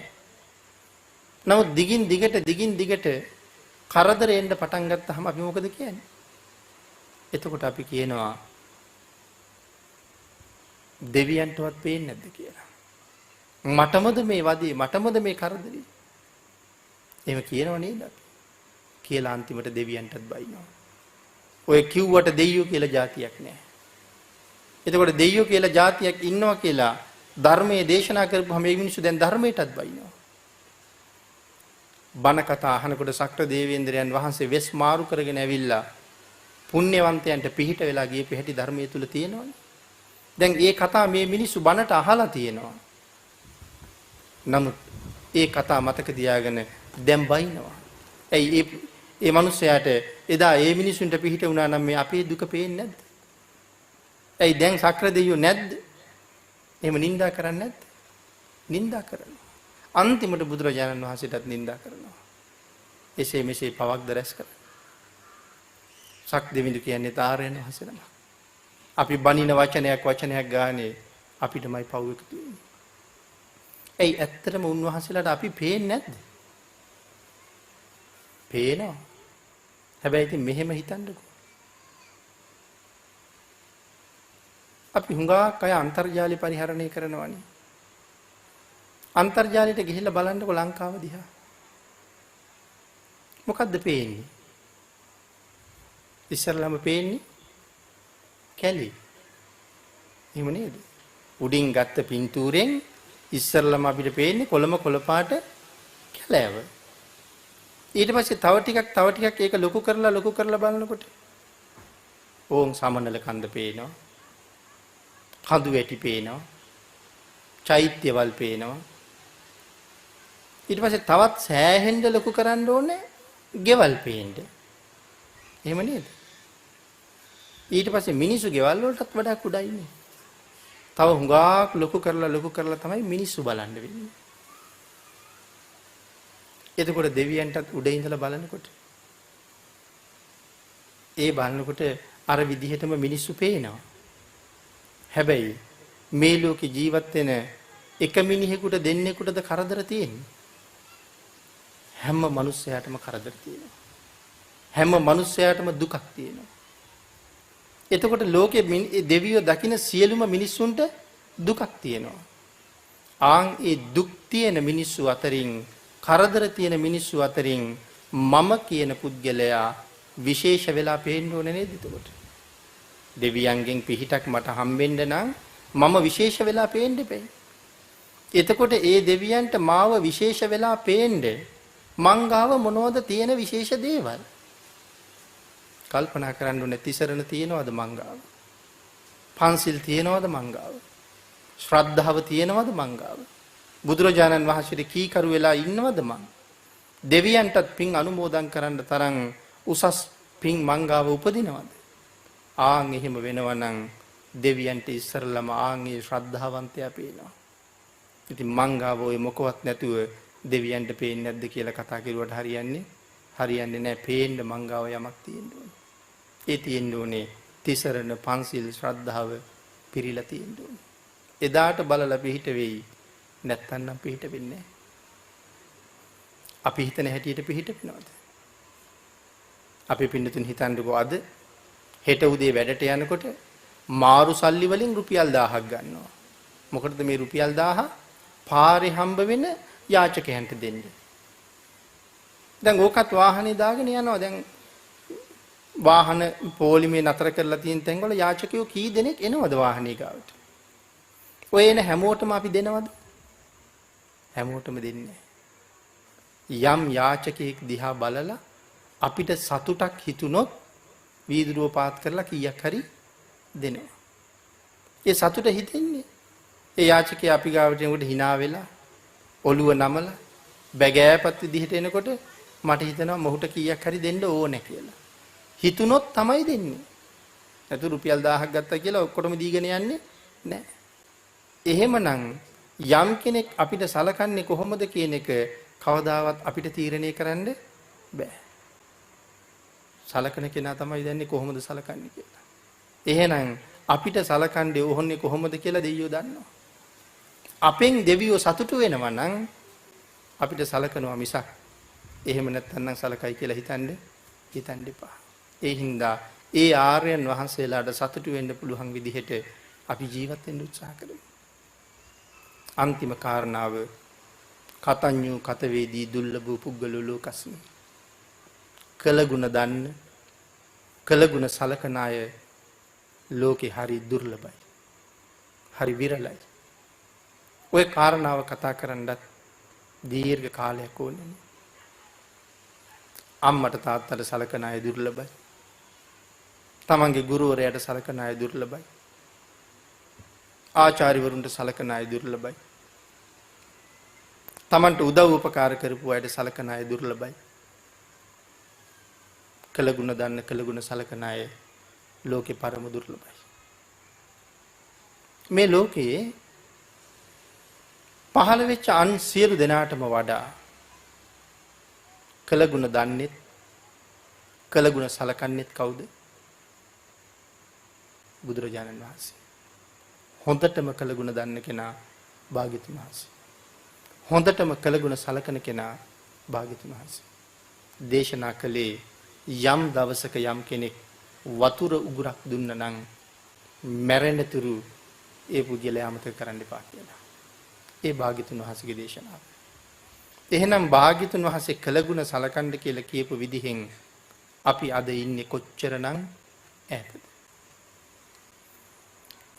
[SPEAKER 1] නමුත් දිගින් දිගට කරදර එන්න පටන් ගත්තාම අපි මොකද කියන්නේ? එතකොට අපි කියනවා දෙවියන්ටවත් පේන්නේ නැද්ද කියලා. මටමද මේ වදේ, මටමද මේ කරදරේ? එහෙම කියනව නේද? කියලා අන්තිමට දෙවියන්ටත් බයිනවා. ඔය කිව්වට දෙයියෝ කියලා જાතියක් නැහැ. එතකොට දෙයියෝ කියලා જાතියක් ඉන්නවා කියලා ධර්මයේ දේශනා කරපුවාම මේ මිනිස්සු දැන් ධර්මයටත් බයිනවා. බණ කතා අහනකොට සක්‍ර දේවේන්ද්‍රයන් වහන්සේ වෙස් මාරු කරගෙන ඇවිල්ලා පුණ්‍යවන්තයන්ට පිහිට වෙලා ගියේ පිහිටි ධර්මයේ තුල තියෙනවනේ. දැන් ඒ කතා මේ මිනිස්සු බණට අහලා තියෙනවා. නමුත් ඒ කතා මතක තියාගෙන දැන් බයිනවා. ඇයි ඒ මිනිස්සයාට එදා ඒ මිනිසුන්ට පිහිට වුණා නම් මේ අපේ දුක පේන්නේ නැද්ද? ඇයි දැන් සක්‍ර දෙවියෝ නැද්ද? එහෙම නිඳා කරන්නේ නැද්ද? නිඳා කරනවා. අන්තිමට බුදුරජාණන් වහන්සේටත් නිඳා කරනවා. එසේ මෙසේ පවක්ද රැස් කරනවා. සක් දෙවිඳු කියන්නේ තාරයන් වහන්සේ නම. අපි බණින වචනයක් ගානේ අපිටමයි පව් එකතු වෙන්නේ. ඇයි ඇත්තටම උන්වහන්සේලාට අපි පේන්නේ නැද්ද? පේනවා. හැබැයි ඉතින් මෙහෙම හිතන්නකෝ. අපි හුඟක් අය අන්තර්ජාලය පරිහරණය කරනවානේ. අන්තර්ජාලයට ගිහිල්ලා බලන්නකෝ ලංකාව දිහා. මොකද්ද පේන්නේ? ඉස්සරළම පේන්නේ කැලි. එහෙම නේද? උඩින් ගත්ත පින්තූරෙන් ඉස්සරළම අපිට පේන්නේ කොළ පාට කැලෑව. ඊට පස්සේ තව ටිකක් ඒක ලොකු කරලා බලනකොට ඕම් සමනල කන්ද පේනවා. කඳු වැටි පේනවා. චෛත්‍යවල් පේනවා. ඊට පස්සේ තවත් සෑහෙන්න ලොකු කරන්න ඕනේ ගෙවල් පේන්න. එහෙම නේද? ඊට පස්සේ මිනිස්සු ගෙවල් වලටත් වඩා කුඩායිනේ. තව හුඟක් ලොකු කරලා තමයි මිනිස්සු බලන්න වෙන්නේ. එතකොට දෙවියන්ටත් උඩ ඉඳලා බලනකොට අර විදිහටම මිනිස්සු පේනවා. හැබැයි මේ ලෝකේ ජීවත් වෙන එක මිනිහෙකුට දෙන්නෙකුටද කරදර තියෙන්නේ? හැම මිනිස්සයාටම කරදර තියෙනවා. හැම මිනිස්සයාටම දුකක් තියෙනවා. එතකොට ලෝකේ දෙවියෝ දකින සියලුම මිනිස්සුන්ට දුකක් තියෙනවා. ඒ දුක් තියෙන මිනිස්සු අතරින් කරදර තියෙන මිනිස්සු අතරින් මම කියන පුද්ගලයා විශේෂ වෙලා පේන්න ඕනේ නේද එතකොට? දෙවියන්ගෙන් පිහිටක් මට හම්බෙන්න නම් මම විශේෂ වෙලා පේන්න එපේ. එතකොට ඒ දෙවියන්ට මාව විශේෂ වෙලා පේන්න මං ගාව මොනවද තියෙන විශේෂ දේවල්? කල්පනා කරන්න ඕනේ. තිසරණ තියෙනවද මං ගාව? පන්සිල් තියෙනවද මං ගාව? ශ්‍රද්ධාව තියෙනවද මං ගාව? බුදුරජාණන් වහන්සේට කීකරු වෙලා ඉන්නවද මං? දෙවියන්ටත් පින් අනුමෝදන් කරන්න තරම් උසස් පින් මං ගාව උපදිනවද? එහෙම වෙනවනම් දෙවියන්ට ඉස්සරලම ඒ ශ්‍රද්ධාවන්තයා පේනවා. ඉතින් මං ගාව ඔය මොකවත් නැතුව දෙවියන්ට පේන්නේ නැද්ද කියලා කතා කරුවට හරියන්නේ නැහැ. පේන්න මං ගාව යමක් තියෙන්න ඕනේ. ඒ තියෙන්න ඕනේ තිසරණ පන්සිල් ශ්‍රද්ධාව පිරීලා තියෙන්න ඕනේ. එදාට බලලා පිහිට වෙයි. නැත්තම් පිහිට වෙන්නේ නැහැ. අපි හිතන හැටියට පිහිට වෙනවද? අපි පින්නතුන් හිතන්නකෝ අද හෙට උදේ වැඩට යනකොට මාරු සල්ලි වලින් රුපියල් 1000ක් ගන්නවා. මොකටද මේ රුපියල් 1000? පාරේ හම්බ වෙන යාචකයන්ට දෙන්න. දැන් ඕකත් වාහනේ දාගෙන යනවා. දැන් වාහන පොලිමේ නතර කරලා තියෙන තැන්වල යාචකයෝ කී දෙනෙක් එනවද වාහනේ ගාවට? ඔය එන හැමෝටම අපි දෙනවද? හැමෝටම දෙන්නේ යම් යාචකයෙක් දිහා බලලා අපිට සතුටක් හිතුනොත් වීදුරුව පාත් කරලා කීයක් හරි දෙනවා. ඒ සතුට හිතෙන්නේ ඒ යාචකයා අපි ගාවට එනකොට hina වෙලා ඔළුව නමලා බැගෑපත් විදිහට එනකොට මට හිතෙනවා මොහුට කීයක් හරි දෙන්න ඕනේ කියලා. හිතුනොත් තමයි දෙන්නේ. නැතු රුපියල් 1000ක් ගත්තා කියලා ඔක්කොටම දීගෙන යන්නේ නැහැ. එහෙමනම් යම් කෙනෙක් අපිට සලකන්නේ කොහොමද කියන එක කවදාවත් අපිට තීරණය කරන්න බෑ. සලකන කෙනා තමයි දන්නේ කොහොමද සලකන්නේ කියලා. එහෙනම් අපිට සලකන්නේ ඕහොන්නේ කොහොමද කියලා දෙවියෝ දන්නවා. අපෙන් දෙවියෝ සතුටු වෙනවා නම් අපිට සලකනවා මිසක් එහෙම නැත්නම් සලකයි කියලා හිතන්න එපා. ඒ හින්දා ඒ ආර්යයන් වහන්සේලාට සතුටු වෙන්න පුළුවන් විදිහට අපි ජීවත් වෙන්න උත්සාහ කරමු. අන්තිම කාරණාව කතඤ්ඤු කතවේදී දුර්ලභ පුද්ගලෝ ලෝකස්මි. කළගුණ දන්න කළගුණ සලකන අය ලෝකේ හරි දුර්ලභයි. හරි විරලයි. ඔය කාරණාව කතා කරන්නත් දීර්ඝ කාලයක් ඕනේ. අම්මට තාත්තට සලකන අය දුර්ලභයි. තමන්ගේ ගුරුවරයාට සලකන අය දුර්ලභයි. ආචාර්යවරුන්ට සලකන අය දුර්ලභයි. තමන්ට උදව් උපකාර කරපු අයට සලකන අය දුර්ලභයි. කළගුණ දන්න කළගුණ සලකන අය ලෝකේ පරම දුර්ලභයි. මේ ලෝකයේ පහළ වෙච්ච අන් සියලු දෙනාටම වඩා කළගුණ දන්නෙත් කළගුණ සලකන්නෙත් කවුද? බුදුරජාණන් වහන්සේ. හොඳටම කළගුණ දන්න කෙනා භාග්‍යතුන් වහන්සේ. හොඳටම කළගුණ සලකන කෙනා භාග්‍යතුන් වහන්සේ. දේශනා කළේ යම් දවසක යම් කෙනෙක් වතුර උගුරක් දුන්න නම් මැරෙන්නතුරු ඒ පුද්ගලයා අමතක කරන්න එපා කියලා. ඒ භාග්‍යතුන් වහන්සේගේ දේශනාව. එහෙනම් භාග්‍යතුන් වහන්සේ කළගුණ සලකන්න කියලා කියපු විදිහෙන් අපි අද ඉන්නේ කොච්චරනම් ඈතද?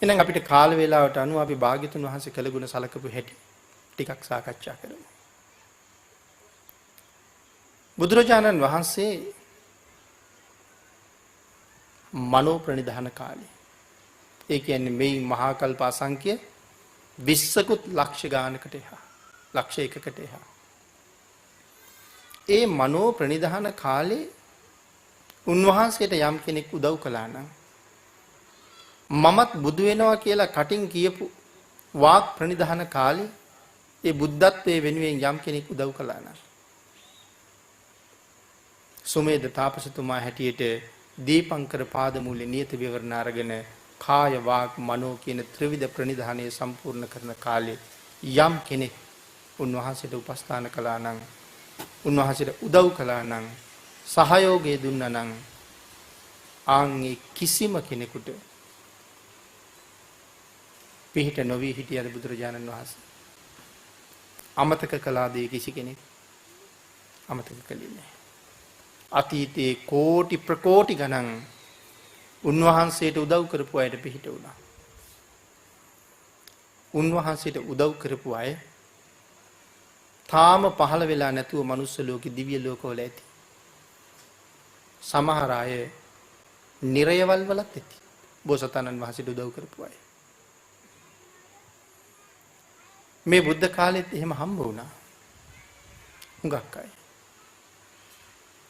[SPEAKER 1] එහෙනම් අපිට කාල වේලාවට අනුව අපි භාග්‍යතුන් වහන්සේ කළගුණ සලකපු හැටි ටිකක් සාකච්ඡා කරමු. බුදුරජාණන් වහන්සේ මනෝ ප්‍රනිධාන කාලේ, ඒ කියන්නේ මේ මහා කල්ප අසංඛ්‍ය 20කුත් ලක්ෂ ගානකට එහා, ලක්ෂ 1කට එහා. ඒ මනෝ ප්‍රනිධාන කාලේ උන්වහන්සේට යම් කෙනෙක් උදව් කළා නම් මමත් බුදු වෙනවා කියලා කටින් කියපු වාක් ප්‍රනිධාන කාලේ ඒ බුද්ධත්වයේ වෙනුවෙන් යම් කෙනෙක් උදව් කළා නම් සුමේද තාපසතුමා හැටියට දීපංකර පාදමූලේ නියත විවරණ අරගෙන කාය වාක් මනෝ කියන ත්‍රිවිධ ප්‍රනිධානයේ සම්පූර්ණ කරන කාලේ යම් කෙනෙක් උන්වහන්සේට උපස්ථාන කළා නම් උන්වහන්සේට උදව් කළා නම් සහයෝගය දුන්නා නම් ආන්ගේ කිසිම කෙනෙකුට පිහිට නොවී හිටියද බුදුරජාණන් වහන්සේ? අමතක කළාද කිසි කෙනෙක්? අමතක කළේ නැහැ. අතීතයේ කෝටි ප්‍රකෝටි ගණන් උන්වහන්සේට උදව් කරපු අයට පිහිට වුණා. උන්වහන්සේට උදව් කරපු අය තාම පහළ වෙලා නැතුව මනුස්ස ලෝකෙ දිව්‍ය ලෝකවල ඇති. සමහර අය නිරයවල් වලත් ඇති. බෝසතාණන් වහන්සේට උදව් කරපු අය. මේ බුද්ධ කාලෙත් එහෙම හම්බ වුණා. හුඟක් අය.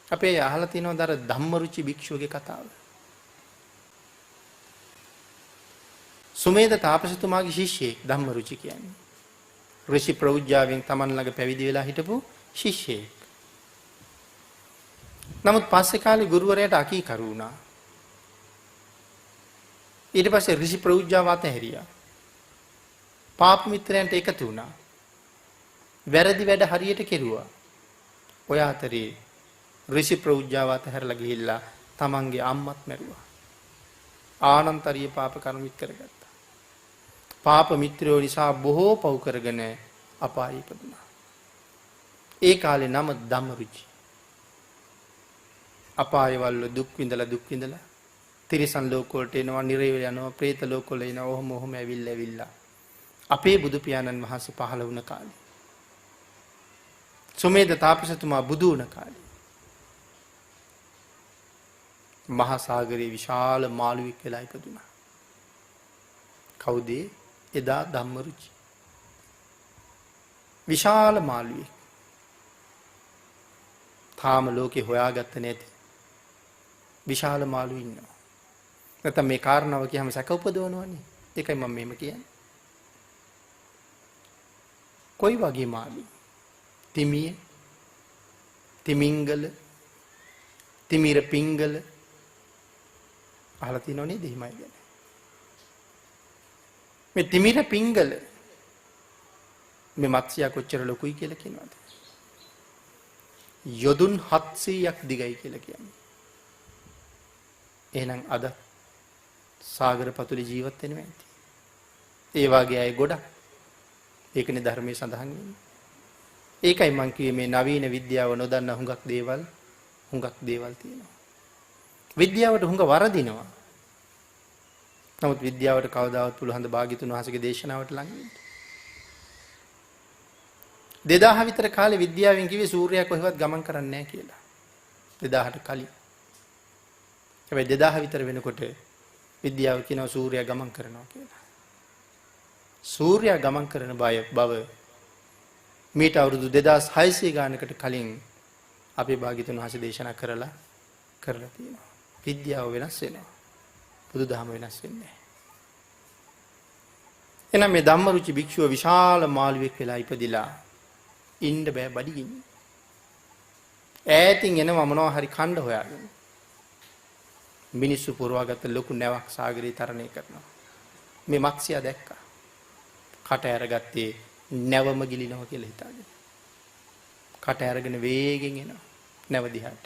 [SPEAKER 1] අපේ අහලා තියෙනවද අර ධම්මරුචි භික්ෂුවගේ කතාව? සුමේද තාපසතුමාගේ ශිෂ්‍යෙක් ධම්මරුචි කියන්නේ. ඍෂි ප්‍රෞජ්‍යාවෙන් Taman ළඟ පැවිදි වෙලා හිටපු ශිෂ්‍යෙක්. නමුත් පස්සේ කාලේ ගුරුවරයාට අකීකරු වුණා. ඊට පස්සේ ඍෂි ප්‍රෞජ්‍යාව අතහැරියා. පාප මිත්‍රයන්ට එකතු වුණා. වැරදි වැඩ හරියට කෙරුවා. ඔය අතරේ ඍෂි ප්‍රෞජ්‍යාව අතහැරලා ගිහිල්ලා තමන්ගේ අම්මත් මැරුවා. ආනන්තරීය පාප කර්මිත කරගත්තා. පාප මිත්‍රයෝ නිසා බොහෝ පව් කරගෙන අපායේ ඉපදුණා. ඒ කාලේ නම ධම්මරුචි. අපායවල දුක් විඳලා තිරිසන් ලෝක වලට එනවා, නිරේ යනවා, പ്രേත ලෝක වල එනවා. ඔහොම ඇවිල්ලා අපේ බුදු පියාණන් වහන්සේ පහළ වුණ කාලේ, සුමේද තාපසතුමා බුදු වුණ කාලේ මහා සාගරයේ විශාල මාළුවෙක් වෙලා ඉපදුනා. කවුද? එදා ධම්මරුචි. විශාල මාළුවෙක්. තාම ලෝකේ හොයාගත්ත නැති විශාල මාළු ඉන්නවා. නැත්නම් මේ කාරණාව කියහම සැක උපදවනවනේ. ඒකයි මම මෙහෙම කියන්නේ. කොයි වගේ මාළු? තිමිය, තිමිංගල, තිමිර පිංගල අහලා තියෙනව නේද? එහෙමයි ගැන. මේ තිමිර පිංගල මේ මත්ස්‍යයා කොච්චර ලොකුයි කියලා කියනවාද? යොදුන් 700ක් දිගයි කියලා කියන්නේ. එහෙනම් අද සාගර පතුලේ ජීවත් වෙනවා ඇති. ඒ වගේ අය ගොඩක්. ඒකනේ ධර්මයේ සඳහන් වෙන්නේ. ඒකයි මම කිව්වේ මේ නවීන විද්‍යාව නොදන්න හුඟක් දේවල් තියෙනවා. විද්‍යාවට හුඟ වරදිනවා. නමුත් විද්‍යාවට කවදාවත් පුළුවන් ද භාග්‍යතුන් වහන්සේගේ දේශනාවට ලං වෙන්න? 2000 විතර කාලේ විද්‍යාවෙන් කිව්වේ සූර්යයා කොහෙවත් ගමන් කරන්නේ නැහැ කියලා. 2000ට කලින්. හැබැයි 2000 විතර වෙනකොට විද්‍යාව කියනවා සූර්යයා ගමන් කරනවා කියලා. සූර්යයා ගමන් කරන බව මීට අවුරුදු 2600 ගානකට කලින් අපේ භාග්‍යතුන් වහන්සේ දේශනා කරලා තියෙනවා. විද්‍යාව වෙනස් වෙනවා. බුදුදහම වෙනස් වෙන්නේ නැහැ. එහෙනම් මේ ධම්මරුචි භික්ෂුව විශාල මාළුවෙක් වෙලා ඉපදිලා ඉන්න බෑ බඩගින්න. ඈතින් එනවා මොනවා හරි කණ්ඩ හොයාගෙන. මිනිස්සු පුරවාගත්ත ලොකු නැවක් සාගරේ තරණය කරනවා. මේ මත්ස්‍යයා දැක්කා. කට ඇරගත්තේ නැවම ගිලිනවා කියලා හිතාගෙන. කට ඇරගෙන වේගෙන් එනවා නැව දිහාට.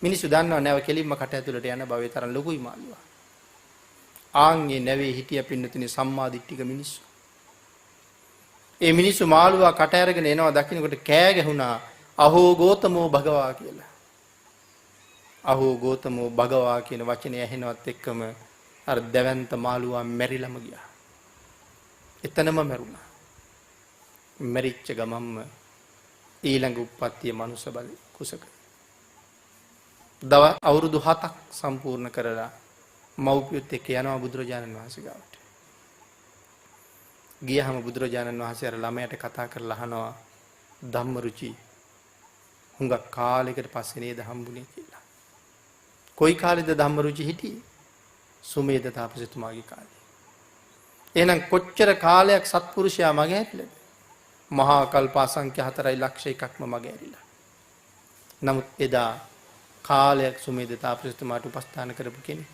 [SPEAKER 1] මිනිස්සු දන්නවා නැව කෙලින්ම කට ඇතුළට යන බව. ඒ තරම් ලොකුයි මාළුවා. ආන්ගේ නැවේ හිටිය පින්නතුනේ සම්මාදිට්ඨික මිනිස්සු. ඒ මිනිස්සු මාළුවා කට ඇරගෙන එනවා දකින්නකොට කෑ ගැහුණා අහෝ ගෝතමෝ භගවා කියලා. අහෝ ගෝතමෝ භගවා කියන වචනේ ඇහෙනවත් එක්කම අර දැවැන්ත මාළුවා මැරිලම ගියා. එතනම මැරුණා. මැරිච්ච ගමම්ම ඊළඟ උප්පත්තිය මනුස්ස බල කුසක. අවුරුදු 7ක් සම්පූර්ණ කරලා මව්පියොත් එක්ක යනවා බුදුරජාණන් වහන්සේ ගාවට. ගියහම බුදුරජාණන් වහන්සේ අර ළමයට කතා කරලා අහනවා ධම්මරුචි හුඟක් කාලයකට පස්සේ නේද හම්බුනේ කියලා. කොයි කාලෙද ධම්මරුචි හිටියේ? සුමේද තාපසතුමාගේ කාලේ. එහෙනම් කොච්චර කාලයක් සත්පුරුෂයා මගේ ඇරිලාද? මහා කල්ප අසංඛ්‍ය 4,00,000ක්ම මගේ ඇරිලා. නමුත් එදා කාලයක් සුමේද තාපසතුමාට උපස්ථාන කරපු කෙනෙක්.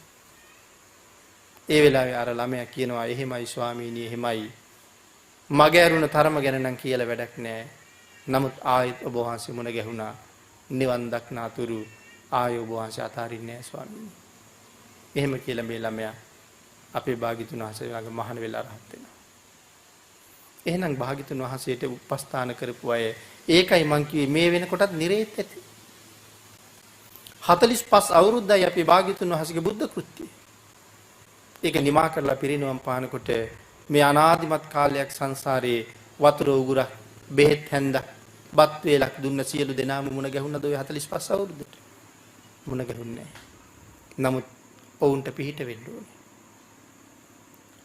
[SPEAKER 1] ඒ වෙලාවේ අර ළමයා කියනවා එහෙමයි ස්වාමීනි එහෙමයි. මගේ ඇරුණ තරම ගැන නම් කියලා වැඩක් නැහැ. නමුත් ආයෙත් ඔබ වහන්සේ මුණ ගැහුණා. නිවන් දක්නාතුරු ආයෙ ඔබ වහන්සේ අතාරින්නේ නැහැ ස්වාමීනි. එහෙම කියලා මේ ළමයා අපේ භාග්‍යතුන් වහන්සේ ළඟ මහාන වෙලා රහත් වෙනවා. එහෙනම් භාග්‍යතුන් වහන්සේට උපස්ථාන කරපු අය ඒකයි මං කිව්වේ මේ වෙනකොටත් නිරේත් ඇති. 45 අවුරුද්දයි අපේ භාග්‍යතුන් වහන්සේගේ බුද්ධ කෘත්‍යය. ඒක නිමා කරලා පිරිනවම් පානකොට මේ අනාදිමත් කාලයක් සංසාරේ වතුර උගුරක් බෙහෙත් හැන්ද බත් වේලක් දුන්න සියලු දෙනාම මුණ ගැහුණද ඔය 45 අවුරුද්දට? මුණ ගැහුන්නේ නැහැ. නමුත් ඔවුන්ට පිහිට වෙන්න ඕනේ.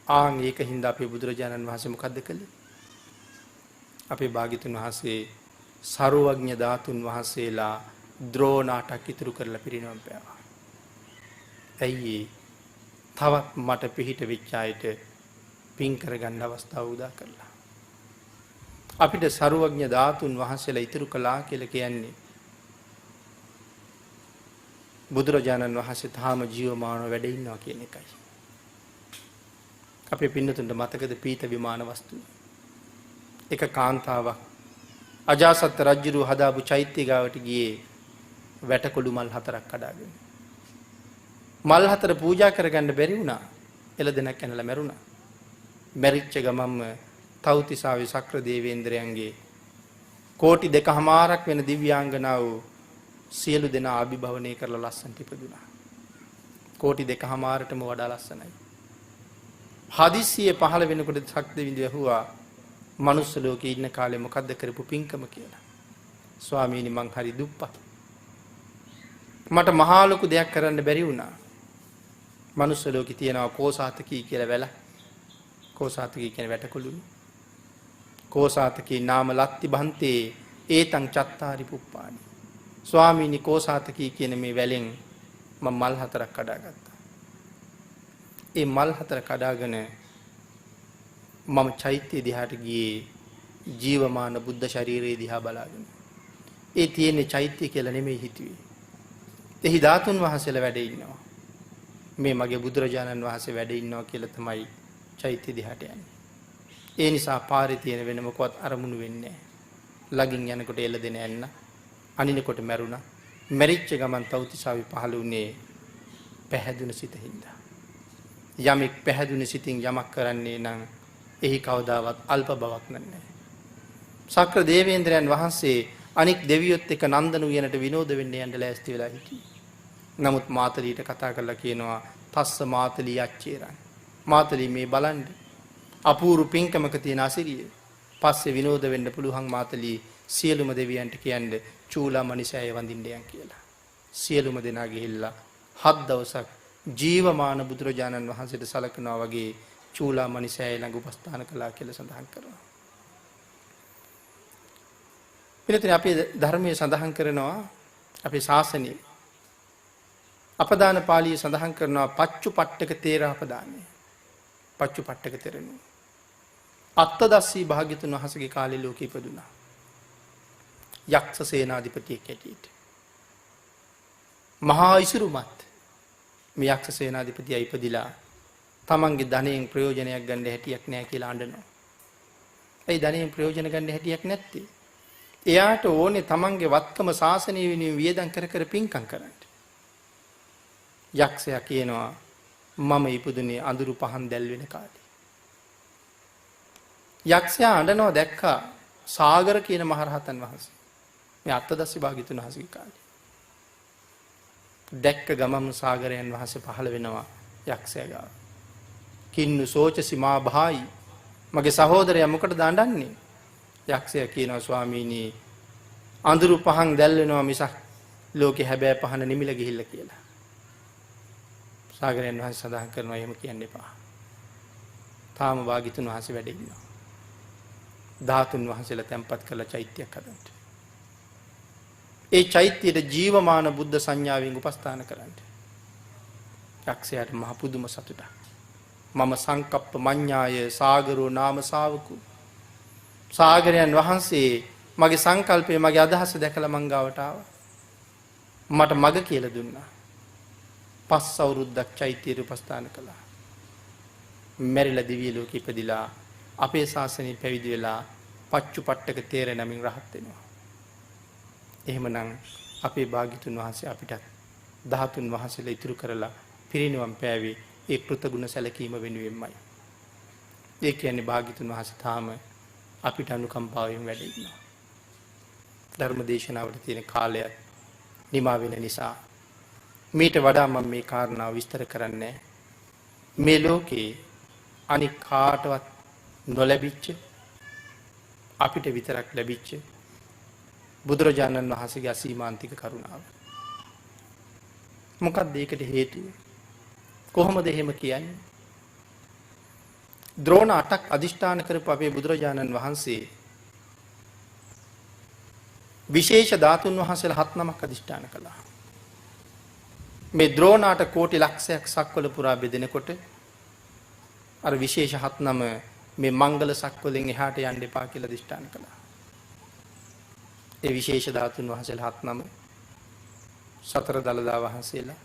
[SPEAKER 1] ආන් ඒකින්ද අපේ බුදුරජාණන් වහන්සේ මොකද්ද කළේ? අපේ භාග්‍යතුන් වහන්සේ සර්වඥ ධාතුන් වහන්සේලා ද්‍රෝණාටක් ඉතුරු කරලා පිරිනවම් පෑවා. ඇයි තවත් මට පිහිට වෙච්ච අයට පින් කරගන්න අවස්ථාව උදා කරලා. අපිට සර්වඥ ධාතුන් වහන්සේලා ඉතුරු කළා කියලා කියන්නේ බුදුරජාණන් වහන්සේ තාම ජීවමානව වැඩ ඉන්නවා කියන එකයි. අපේ පින්නතුන්ට මතකද පීත විමාන වස්තුව? එක කාන්තාවක් අජාසත් රජුරු හදාපු චෛත්‍ය ගාවට ගියේ වැටකොළු මල් 4ක් කඩාගෙන. මල් 4 පූජා කරගන්න බැරි වුණා. එළදෙනක් ඇනලා මැරුණා. මැරිච්ච ගමම්ම තව්තිසාවේ සක්‍ර දේවේන්ද්‍රයන්ගේ කෝටි 2කමාරක් වෙන දිව්‍යාංගනාව සියලු දෙනා අභිභවනය කරලා ලස්සනට ඉපදුනා. කෝටි 2කමාරටම වඩා ලස්සනයි. හදිස්සියේ පහළ වෙනකොට ශක්තිවිඳු ඇහුවා මනුස්ස ලෝකේ ඉන්න කාලේ මොකද්ද කරපු පින්කම කියලා. ස්වාමීනි මං හරි දුප්පත්. මට මහා ලොකු දෙයක් කරන්න බැරි වුණා. මනුස්ස ලෝකේ තියනවා කෝසාතකී කියලා වැල. කෝසාතකී කියන වැටකොළුනේ. කෝසාතකී නාම ලත්ති බන්තේ ඒතං චත්තාරි පුප්පානි. ස්වාමීනි කෝසාතකී කියන මේ වැලෙන් මම මල් 4ක් කඩාගත්තා. ඒ මල් 4 කඩාගෙන මම චෛත්‍ය දිහාට ගියේ ජීවමාන බුද්ධ ශරීරයේ දිහා බලාගෙන. ඒ තියෙන්නේ චෛත්‍ය කියලා නෙමෙයි හිතුවේ. එහි ධාතුන් වහන්සේලා වැඩ ඉන්නවා. මේ මගේ බුදුරජාණන් වහන්සේ වැඩ ඉන්නවා කියලා තමයි චෛත්‍ය දිහාට යන්නේ. ඒ නිසා පාරේ තියෙන වෙන මොකවත් අරමුණු වෙන්නේ නැහැ. ළඟින් යනකොට එළ දෙන ඇන්න අනිනකොට මැරුණා. මැරිච්ච ගමන් තවුතිසාවි පහළ වුණේ පැහැදුන සිතින්ද. යමෙක් පැහැදුන සිතින් යමක් කරන්නේ නම් එහි කවදාවත් අල්ප බවක් නැහැ. සක්‍ර දේවේන්ද්‍රයන් වහන්සේ අනික් දෙවියොත් එක්ක නන්දන උයනට විනෝද වෙන්න යන්න ලෑස්ති වෙලා හිටියේ. නමුත් මාතලීට කතා කරලා කියනවා තස්ස මාතලී අච්චේරන්. මාතලී මේ බලන්න අපූර්ව පින්කමක තියෙන අසිරිය. පස්සේ විනෝද වෙන්න පුළුවන් මාතලී සියලුම දෙවියන්ට කියන්නේ චූලාමණිසෑය වඳින්න යන් කියලා. සියලුම දෙනා ගිහිල්ලා 7 දවසක් ජීවමාන බුදුරජාණන් වහන්සේට සලකනවා වගේ චූලාමණිසෑය ළඟ උපස්ථාන කළා කියලා සඳහන් කරනවා. පිළිතුරේ අපේ ධර්මයේ සඳහන් කරනවා අපේ ශාසනයේ අපදාන පාළියේ සඳහන් කරනවා පච්චුපට්ඨක තේර අපදානය. පච්චුපට්ඨක තෙරණු. අත්තදස්සී භාග්‍යතුන් වහන්සේගේ කාලේ ලෝකෙ ඉපදුනා. යක්ෂ සේනාධිපතියෙක් හැටියට. මහා ඉසුරුමත් මේ යක්ෂ සේනාධිපතියා ඉපදිලා තමන්ගේ ධනයෙන් ප්‍රයෝජනයක් ගන්න හැටියක් නැහැ කියලා අඬනවා. ඒ ධනයෙන් ප්‍රයෝජන ගන්න හැටියක් නැත්තේ. එයාට ඕනේ තමන්ගේ වත්කම ශාසනය වෙනුවෙන් වියදම් කර කර පින්කම් කරන්න. යක්ෂයා කියනවා මම ඉපදුනේ අඳුරු පහන් දැල් වෙන කාලේ. යක්ෂයා අඬනවා දැක්කා සාගර කියන මහරහතන් වහන්සේ. මේ අත්තදස්සි භාග්‍යතුන් වහන්සේගේ කාලේ. දැක්ක ගමම් සාගරයන් වහන්සේ පහළ වෙනවා යක්ෂයා ගාව. කින්නු සෝචසි මා භායි මගේ සහෝදරයා මොකටද අඬන්නේ? යක්ෂයා කියනවා ස්වාමීනි අඳුරු පහන් දැල් වෙනවා මිසක් ලෝකේ හැබෑ පහන නිමිල ගිහිල්ලා කියලා. සාගරයන් වහන්සේ සඳහන් කරනවා එහෙම කියන්න එපා. තාම භාග්‍යතුන් වහන්සේ වැඩ ඉන්නවා. ධාතුන් වහන්සේලා තැන්පත් කරලා චෛත්‍යයක් හදන්න. ඒ චෛත්‍යයට ජීවමාන බුද්ධ සංඥාවෙන් උපස්ථාන කරන්න. යක්ෂයාට මහ පුදුම සතුටක්. මම සංකප්ප මඤ්ඤාය සාගරෝ නාම ශාවකෝ. සාගරයන් වහන්සේ මගේ සංකල්පය මගේ අදහස දැකලා මං ගාවට ආවා. මට මග කියලා දුන්නා. 5 අවුරුද්දක් චෛත්‍යයට උපස්ථාන කළා. මැරිලා දිව්‍ය ලෝකෙ ඉපදිලා අපේ ශාසනය පැවිදි වෙලා පච්චුපට්ඨක තේර නමින් රහත් වෙනවා. එහෙමනම් අපේ භාග්‍යතුන් වහන්සේ අපිට ධාතුන් වහන්සේලා ඉතුරු කරලා පිරිනිවන් පෑවේ ඒ කෘතගුණ සැලකීම වෙනුවෙන්මයි. ඒ කියන්නේ භාග්‍යතුන් වහන්සේ තාම අපිට අනුකම්පාවෙන් වැඩ ඉන්නවා. ධර්ම දේශනාවට තියෙන කාලය නිමා වෙන නිසා මීට වඩා මම මේ කාරණාව විස්තර කරන්නේ මේ ලෝකේ අනික් කාටවත් නොලැබිච්ච අපිට විතරක් ලැබිච්ච බුදුරජාණන් වහන්සේගේ අසීමාන්තික කරුණාව. මොකක්ද ඒකට හේතුව? කොහොමද එහෙම කියන්නේ? ද්‍රෝණ 8ක් අදිෂ්ඨාන කරපු අපේ බුදුරජාණන් වහන්සේ විශේෂ ධාතුන් වහන්සේලා 7 නමක් අදිෂ්ඨාන කළා. මේ ද්‍රෝණ 8 කෝටි ලක්ෂයක් සක්වල පුරා බෙදෙනකොට අර විශේෂ 7 නම මේ මංගල සක්වලෙන් එහාට යන්න එපා කියලා අදිෂ්ඨාන කළා. ඒ විශේෂ ධාතුන් වහන්සේලා 7 නම සතර දළදා වහන්සේලා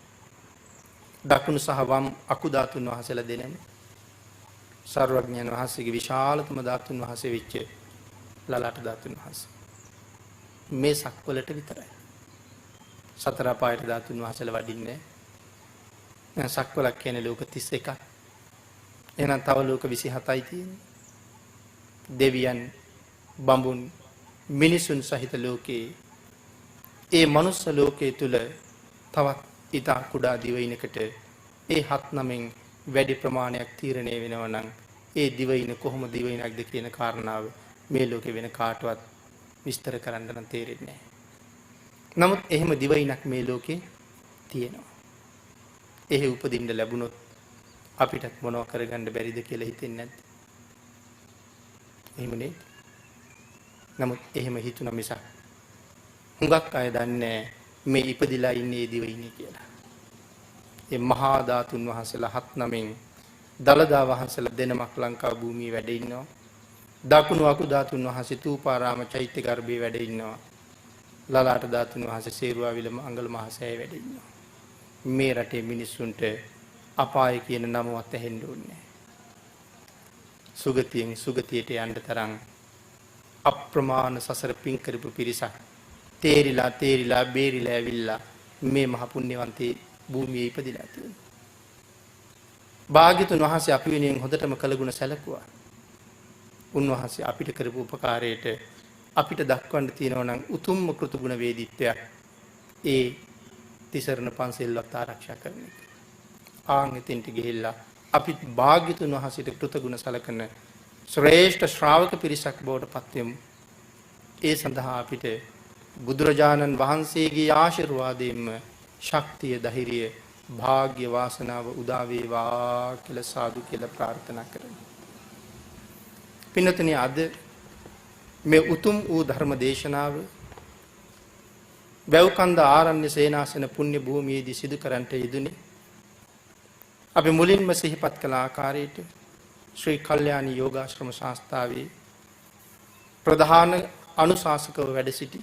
[SPEAKER 1] දකුණු සහ වම් අකු ධාතුන් වහන්සේලා දෙනම සර්වඥයන් වහන්සේගේ විශාලතම ධාතුන් වහන්සේ වෙච්ච ලලාට ධාතුන් වහන්සේ මේ සක්වලට විතරයි. සතර අපායට ධාතුන් වහන්සේලා වඩින්නේ නැහැ. සක්වලක් කියන්නේ ලෝක 31ක්. එහෙනම් තව ලෝක 27යි තියෙන්නේ. දෙවියන්, බඹුන්, මිනිසුන් සහිත ලෝකේ ඒ මනුස්ස ලෝකයේ තුල තවත් ඊට කුඩා දිවයිනකට ඒ 7-9න් වැඩි ප්‍රමාණයක් තීරණය වෙනවා නම් ඒ දිවයින කොහොම දිවයිනක්ද කියන කාරණාව මේ ලෝකේ වෙන කාටවත් විස්තර කරන්න නම් තේරෙන්නේ නැහැ. නමුත් එහෙම දිවයිනක් මේ ලෝකේ තියෙනවා. එහෙ උපදින්න ලැබුණොත් අපිටත් මොනව කරගන්න බැරිද කියලා හිතෙන්නේ නැද්ද? එහෙමනේ. නමුත් එහෙම හිතුන මිසක් හුඟක් අය දන්නේ මේ ඉපදිලා ඉන්නේ දිවයිනේ කියලා. ඒ මහා ධාතුන් වහන්සේලා 7-9න් දලදා වහන්සේලා දෙනමක් ලංකා භූමියේ වැඩ ඉන්නවා. දකුණු අකු ධාතුන් වහන්සේ තූපාරාම චෛත්‍ය ගර්භයේ වැඩ ඉන්නවා. ලලාට ධාතුන් වහන්සේ සේරුවාවිල මංගල මහසෑය වැඩ ඉන්නවා. මේ රටේ මිනිස්සුන්ට අපාය කියන නමවත් ඇහෙන්න ඕනේ. සුගතියෙන් සුගතියට යන්න තරම් අප්‍රමාණ සසර පින් කරපු පිරිසක් තේරිලා බේරිලා ඇවිල්ලා මේ මහ පුණ්‍යවන්තී භූමියේ ඉපදිලා තියෙනවා. භාග්‍යතුන් වහන්සේ අපි වෙනුවෙන් හොඳටම කළගුණ සැලකුවා. උන්වහන්සේ අපිට කරපු උපකාරයට අපිට දක්වන්න තියෙනවා නම් උතුම්ම කෘතගුණ වේදිත්වයක් ඒ තිසරණ පන්සල්වත් ආරක්ෂා කරන එක. ආන් එතෙන්ට ගිහිල්ලා අපි භාග්‍යතුන් වහන්සේට කෘතගුණ සැලකන ශ්‍රේෂ්ඨ ශ්‍රාවක පිරිසක් බවට පත් වෙමු. ඒ සඳහා අපිට බුදුරජාණන් වහන්සේගේ ආශිර්වාදයෙන්ම ශක්තිය ධෛර්යය භාග්‍ය වාසනාව උදා වේවා කියලා සාදු කියලා ප්‍රාර්ථනා කරමු. පින්නතුනි අද මේ උතුම් වූ ධර්ම දේශනාව වැව්කන්ද ආරණ්‍ය සේනාසන පුණ්‍ය භූමියේදී සිදු කරන්නට යෙදුනේ. අපි මුලින්ම සිහිපත් කළ ආකාරයට ශ්‍රී කල්යාණී යෝගාශ්‍රම සංස්ථාවේ ප්‍රධාන අනුශාසකව වැඩ සිටි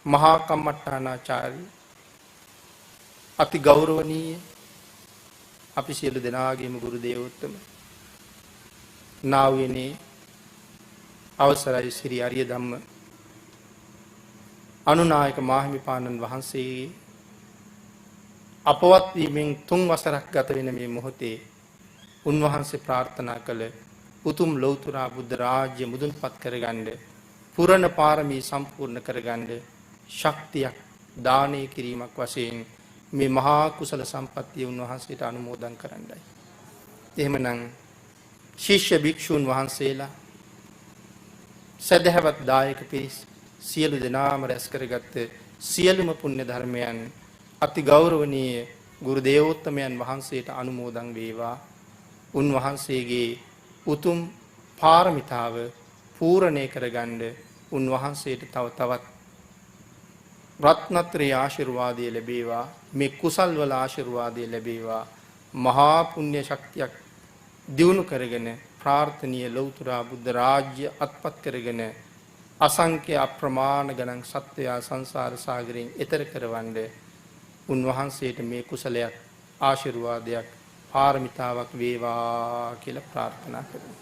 [SPEAKER 1] මහා කම්මට්ටානාචාර්ය අති ගෞරවනීය අපි සියලු දෙනාගේම ගුරු දේවෝත්තම නා වූනේ අවසරයි ශ්‍රී ආර්ය ධම්ම අනුනායක මාහිමිපාණන් වහන්සේ අපවත් වීමෙන් 3 වසරක් ගත වෙන මේ මොහොතේ උන්වහන්සේ ප්‍රාර්ථනා කළ උතුම් ලෞතර බුද්ධ රාජ්‍ය මුදුන්පත් කරගන්න පුරණ පාරමී සම්පූර්ණ කරගන්න ශක්තියක් දානය කිරීමක් වශයෙන් මේ මහා කුසල සම්පත්තිය උන්වහන්සේට අනුමෝදන් කරන්නයි. එහෙමනම් ශිෂ්‍ය භික්ෂුන් වහන්සේලා සදහවත් දායක පිරිස් සියලු දෙනාම රැස් කරගත්ත සියලුම පුණ්‍ය ධර්මයන් අති ගෞරවනීය ගුරු දේවෝත්තමයන් වහන්සේට අනුමෝදන් වේවා. උන්වහන්සේගේ උතුම් පාරමිතාව පූර්ණේ කරගන්න උන්වහන්සේට තව තවත් රත්නත්‍රි ආශිර්වාදය ලැබේවා. මේ කුසල් වල ආශිර්වාදය ලැබේවා. මහා පුණ්‍ය ශක්තියක් දියුණු කරගෙන ප්‍රාර්ථනීය ලෞතර බුද්ධ රාජ්‍ය අත්පත් කරගෙන අසංඛ්‍ය අප්‍රමාණ ගණන් සත්වයා සංසාර සාගරයෙන් එතර කරවන්න උන්වහන්සේට මේ කුසලයක් ආශිර්වාදයක් පාරමිතාවක් වේවා කියලා ප්‍රාර්ථනා කරමු.